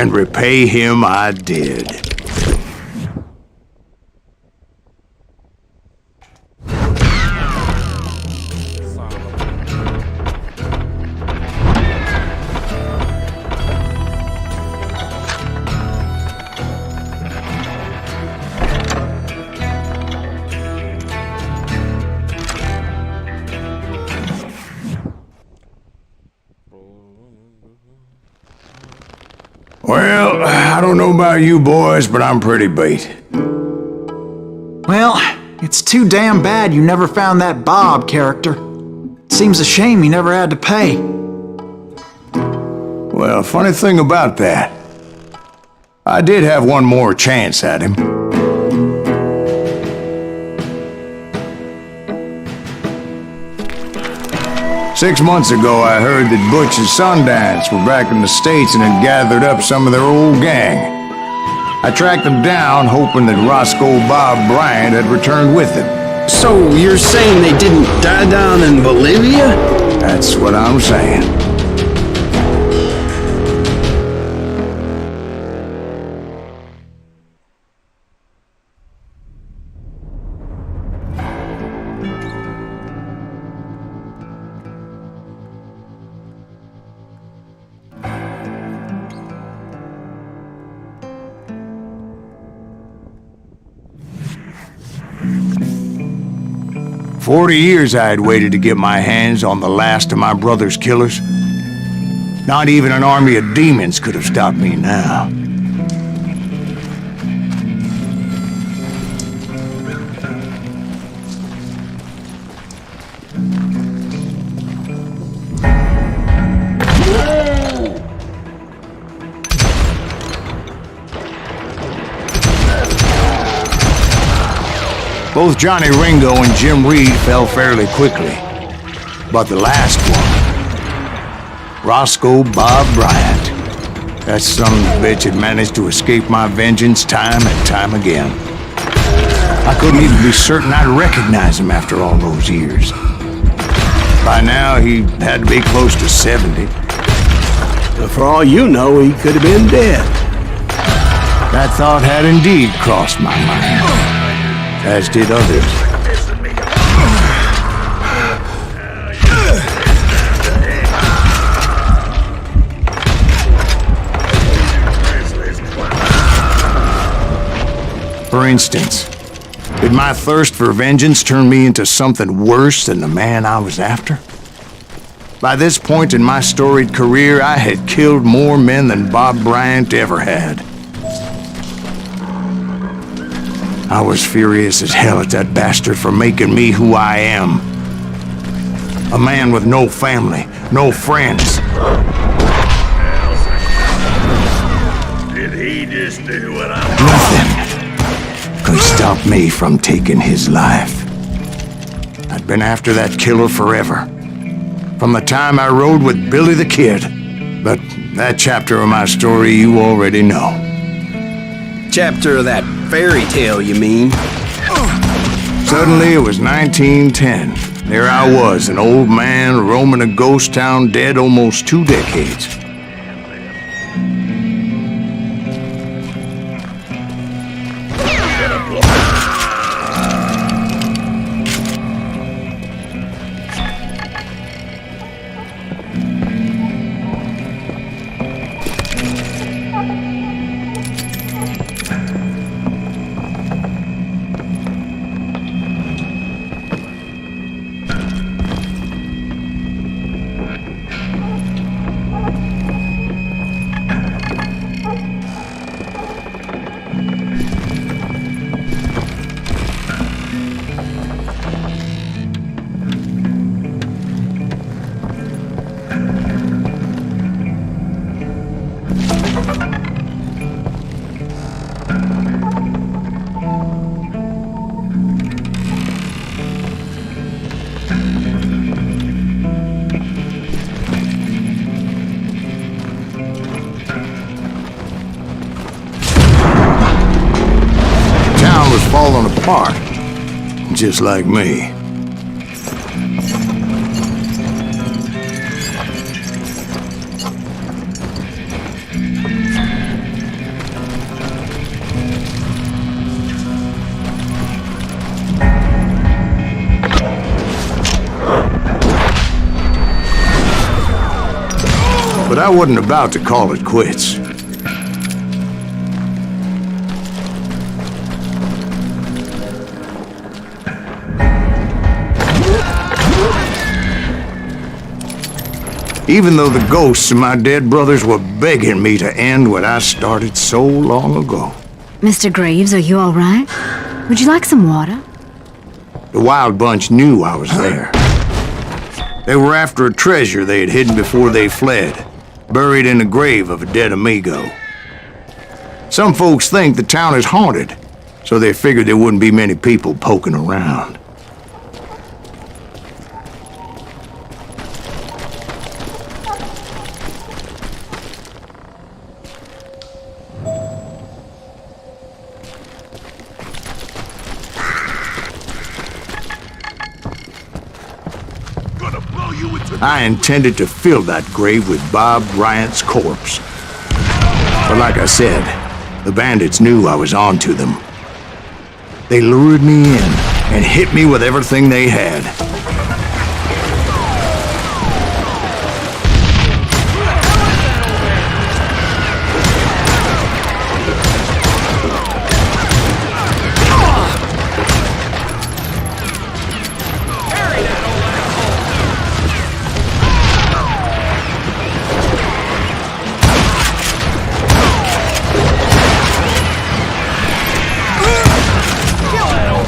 and repay him I did. Well, I don't know about you boys, but I'm pretty beat. Well, it's too damn bad you never found that Bob character. Seems a shame you never had to pay. Well, funny thing about that, I did have one more chance at him. Six months ago, I heard that Butch and Sundance were back in the States and had gathered up some of their old gang. I tracked them down, hoping that Roscoe Bob Bryant had returned with them. So you're saying they didn't die down in Bolivia? That's what I'm saying. "40 years I had waited to get my hands on the last of my brother's killers. Not even an army of demons could have stopped me now. Both Johnny Ringo and Jim Reed fell fairly quickly. But the last one, Roscoe Bob Bryant, that son of a bitch had managed to escape my vengeance time and time again. I couldn't even be certain I'd recognize him after all those years. By now, he had to be close to 70. But for all you know, he could have been dead. That thought had indeed crossed my mind, as did others. For instance, did my thirst for vengeance turn me into something worse than the man I was after? By this point in my storied career, I had killed more men than Bob Bryant ever had. I was furious as hell at that bastard for making me who I am. A man with no family, no friends. Did he just do what I... Nothing could stop me from taking his life. I'd been after that killer forever. From the time I rode with Billy the Kid. But that chapter of my story you already know. Chapter of that fairy tale, you mean? Suddenly it was 1910. There I was, an old man roaming a ghost town dead almost 2 decades. Was falling apart, just like me. I wasn't about to call it quits. Even though the ghosts of my dead brothers were begging me to end what I started so long ago. Mr. Graves, are you all right? Would you like some water? The Wild Bunch knew I was there. They were after a treasure they had hidden before they fled, buried in the grave of a dead amigo. Some folks think the town is haunted, so they figured there wouldn't be many people poking around. I intended to fill that grave with Bob Bryant's corpse. But like I said, the bandits knew I was on to them. They lured me in and hit me with everything they had.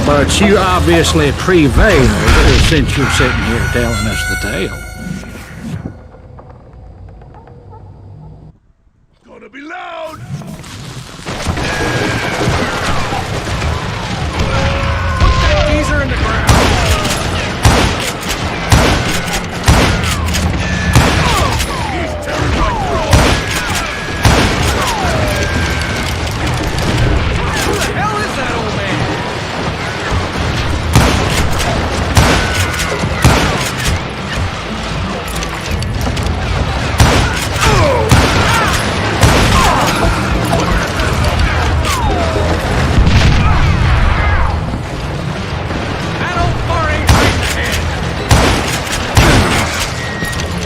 But you obviously prevailed since you're sitting here telling us the tale. Gonna be loud! Put that geezer in the ground! He's tearing like who the hell is that old man?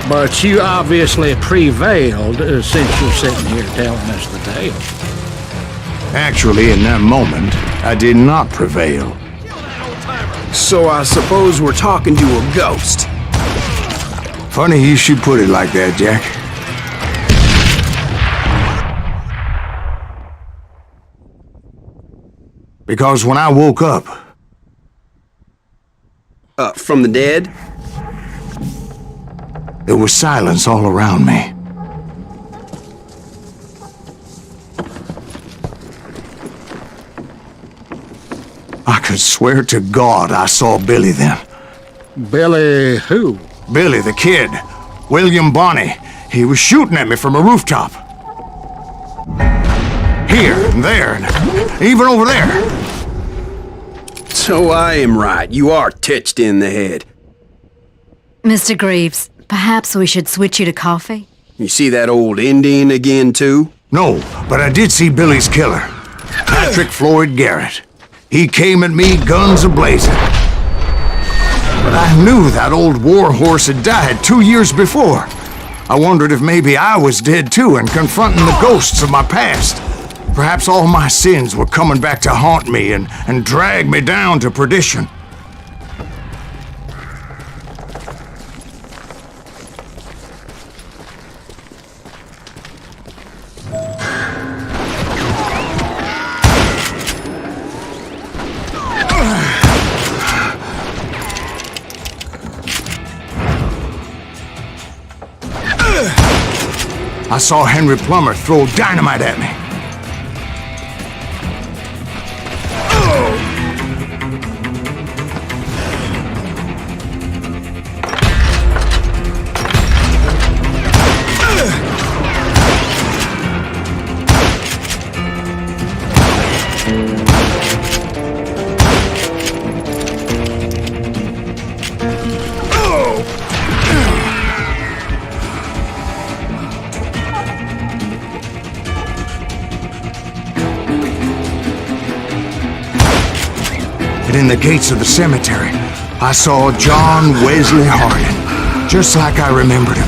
But you obviously prevailed since you're sitting here telling us the tale. Actually, in that moment, I did not prevail. So I suppose we're talking to a ghost. Funny you should put it like that, Jack. Because when I woke up... From the dead? There was silence all around me. I could swear to God I saw Billy then. Billy who? Billy the kid. William Bonney. He was shooting at me from a rooftop. Here and there, and even over there. So I am right. You are titched in the head. Mr. Graves, perhaps we should switch you to coffee? You see that old Indian again, too? No, but I did see Billy's killer. Patrick Floyd Garrett. He came at me guns a-blazing. But I knew that old war horse had died 2 years before. I wondered if maybe I was dead too and confronting the ghosts of my past. Perhaps all my sins were coming back to haunt me and drag me down to perdition. I saw Henry Plummer throw dynamite at me. And in the gates of the cemetery, I saw John Wesley Hardin, just like I remembered him.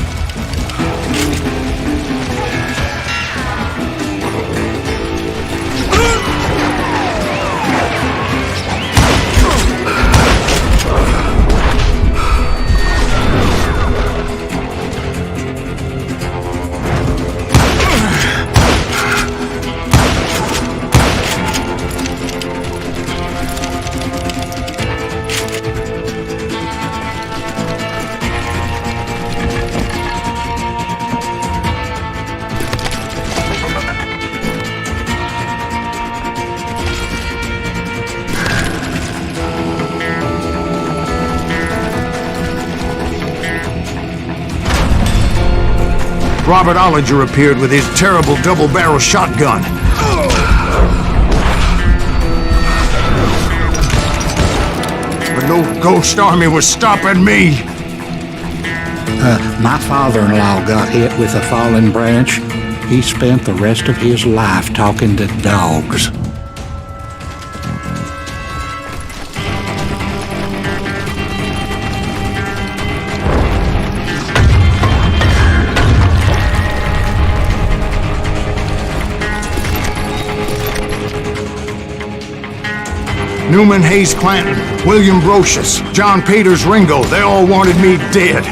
Robert Ollinger appeared with his terrible double-barrel shotgun. But no ghost army was stopping me. My father-in-law got hit with a fallen branch. He spent the rest of his life talking to dogs. Newman Hayes Clanton, William Brocious, John Peters Ringo, they all wanted me dead.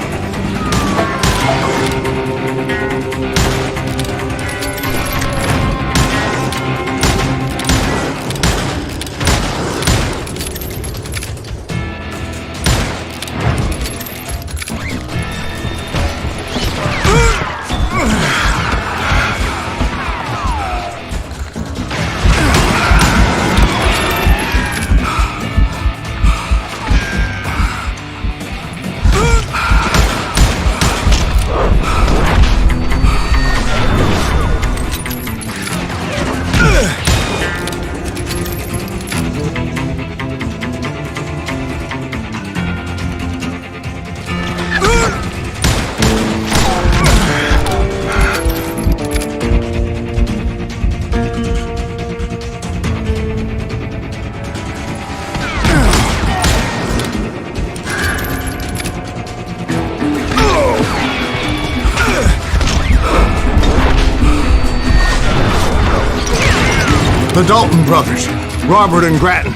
The Dalton brothers, Robert and Grattan,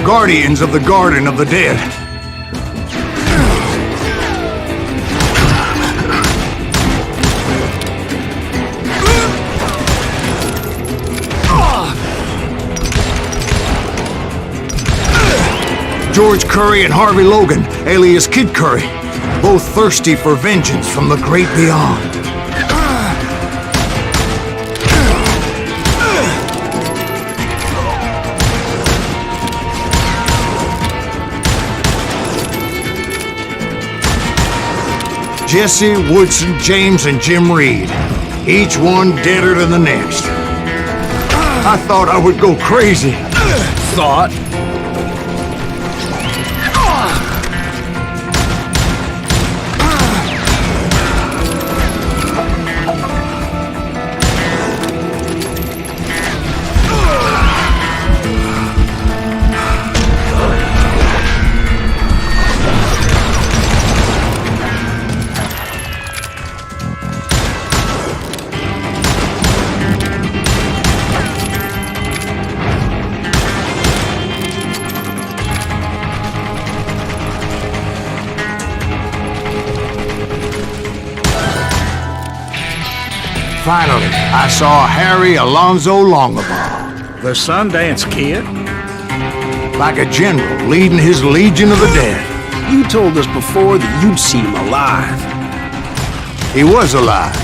guardians of the Garden of the Dead. George Curry and Harvey Logan, alias Kid Curry, both thirsty for vengeance from the great beyond. Jesse, Woodson, James, and Jim Reed. Each one deader than the next. I thought I would go crazy. Thought? Finally, I saw Harry Alonzo Longabaugh. The Sundance Kid? Like a general leading his legion of the dead. You told us before that you'd seen him alive. He was alive.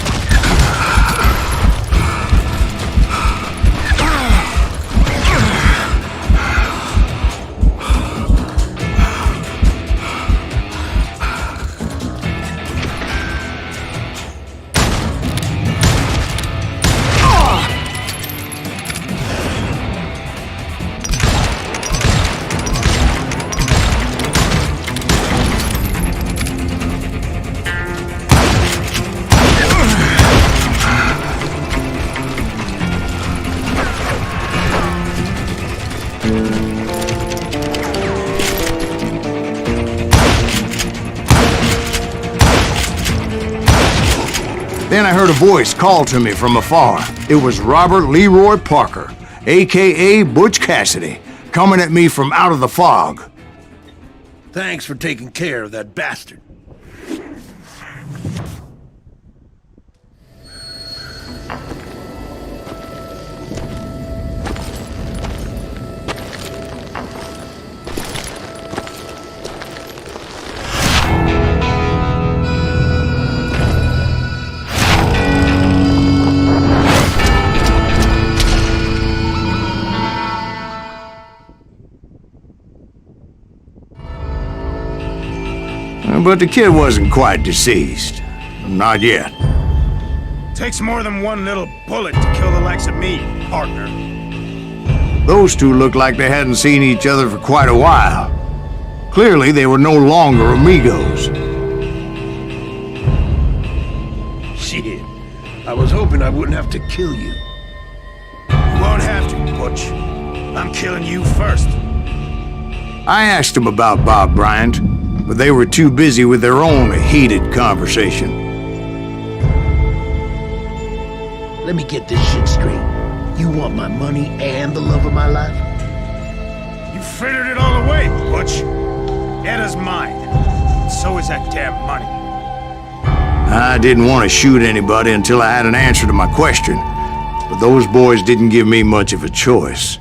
Then I heard a voice call to me from afar. It was Robert Leroy Parker, a.k.a. Butch Cassidy, coming at me from out of the fog. Thanks for taking care of that bastard. But the kid wasn't quite deceased. Not yet. Takes more than one little bullet to kill the likes of me, partner. Those two looked like they hadn't seen each other for quite a while. Clearly, they were no longer amigos. Shit. I was hoping I wouldn't have to kill you. You won't have to, Butch. I'm killing you first. I asked them about Bob Bryant, but they were too busy with their own heated conversation. Let me get this shit straight. You want my money and the love of my life? You frittered it all away, Butch. Edda's mine. So is that damn money. I didn't want to shoot anybody until I had an answer to my question, but those boys didn't give me much of a choice.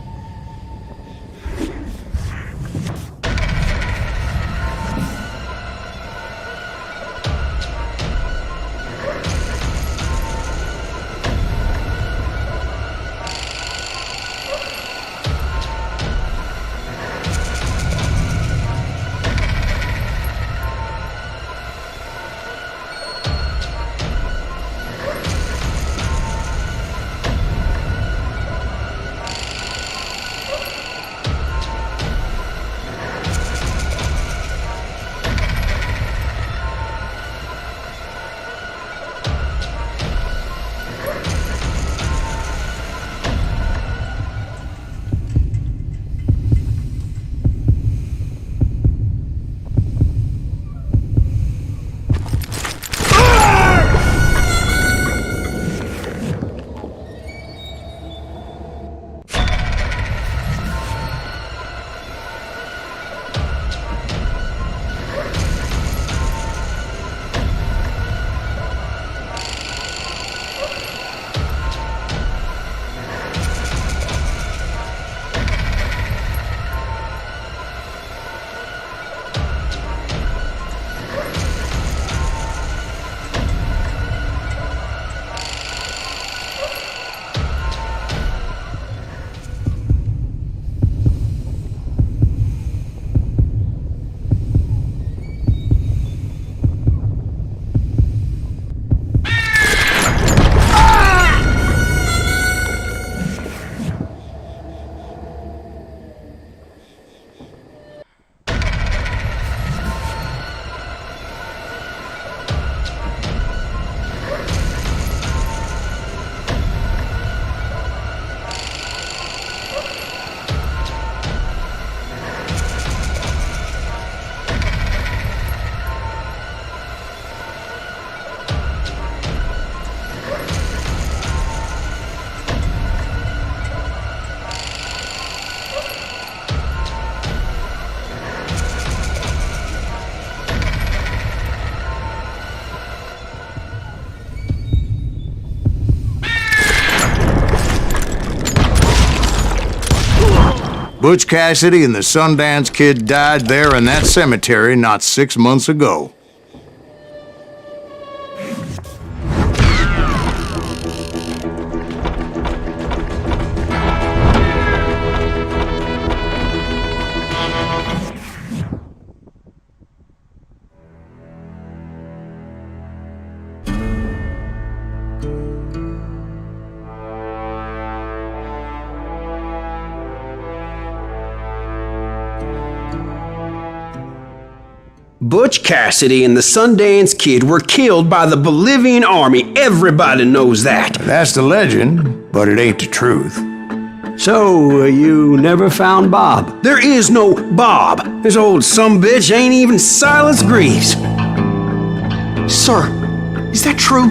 Butch Cassidy and the Sundance Kid died there in that cemetery not 6 months ago. Butch Cassidy and the Sundance Kid were killed by the Bolivian army. Everybody knows that. That's the legend, but it ain't the truth. So, you never found Bob? There is no Bob. This old sumbitch ain't even Silas Greaves. Sir, is that true?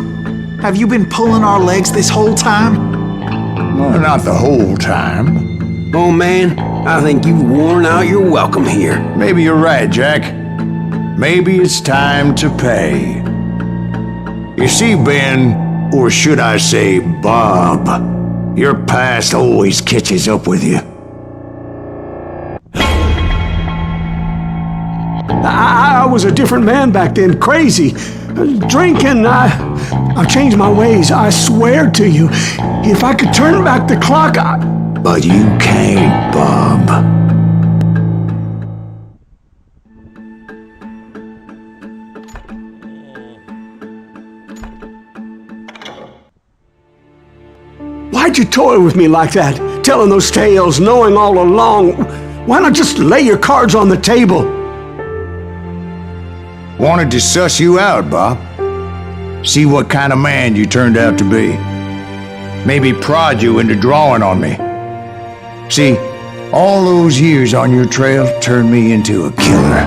Have you been pulling our legs this whole time? Well, not the whole time. Oh man, I think you've worn out your welcome here. Maybe you're right, Jack. Maybe it's time to pay. You see, Ben, or should I say Bob, your past always catches up with you. I was a different man back then, crazy. Drinking, I've changed my ways, I swear to you. If I could turn back the clock, But you can't, Bob. Why'd you toy with me like that? Telling those tales, knowing all along. Why not just lay your cards on the table? Wanted to suss you out, Bob. See what kind of man you turned out to be. Maybe prod you into drawing on me. See, all those years on your trail turned me into a killer.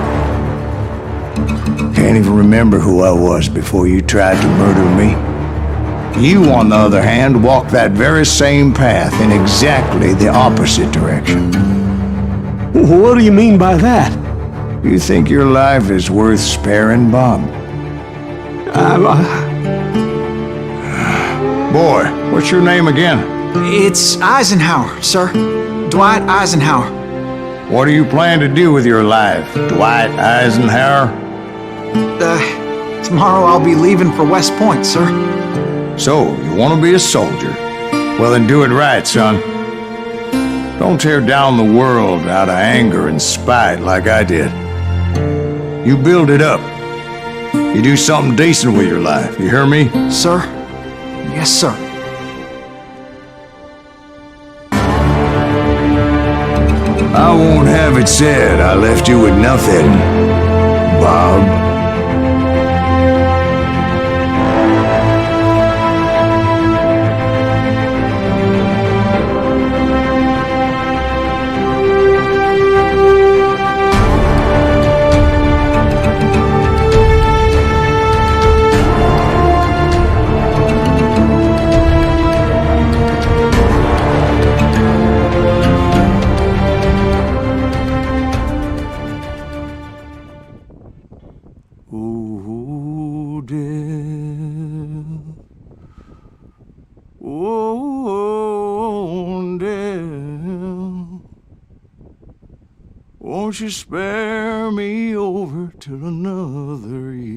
Can't even remember who I was before you tried to murder me. You, on the other hand, walked that very same path in exactly the opposite direction. What do you mean by that? You think your life is worth sparing, Bob? Boy, what's your name again? It's Eisenhower, sir. Dwight Eisenhower. What do you plan to do with your life, Dwight Eisenhower? Tomorrow I'll be leaving for West Point, sir. So, you want to be a soldier? Well, then do it right, son. Don't tear down the world out of anger and spite like I did. You build it up. You do something decent with your life, you hear me? Sir? Yes, sir. I won't have it said I left you with nothing, Bob. Oh, dear. Oh, dear. Won't you spare me over till another year?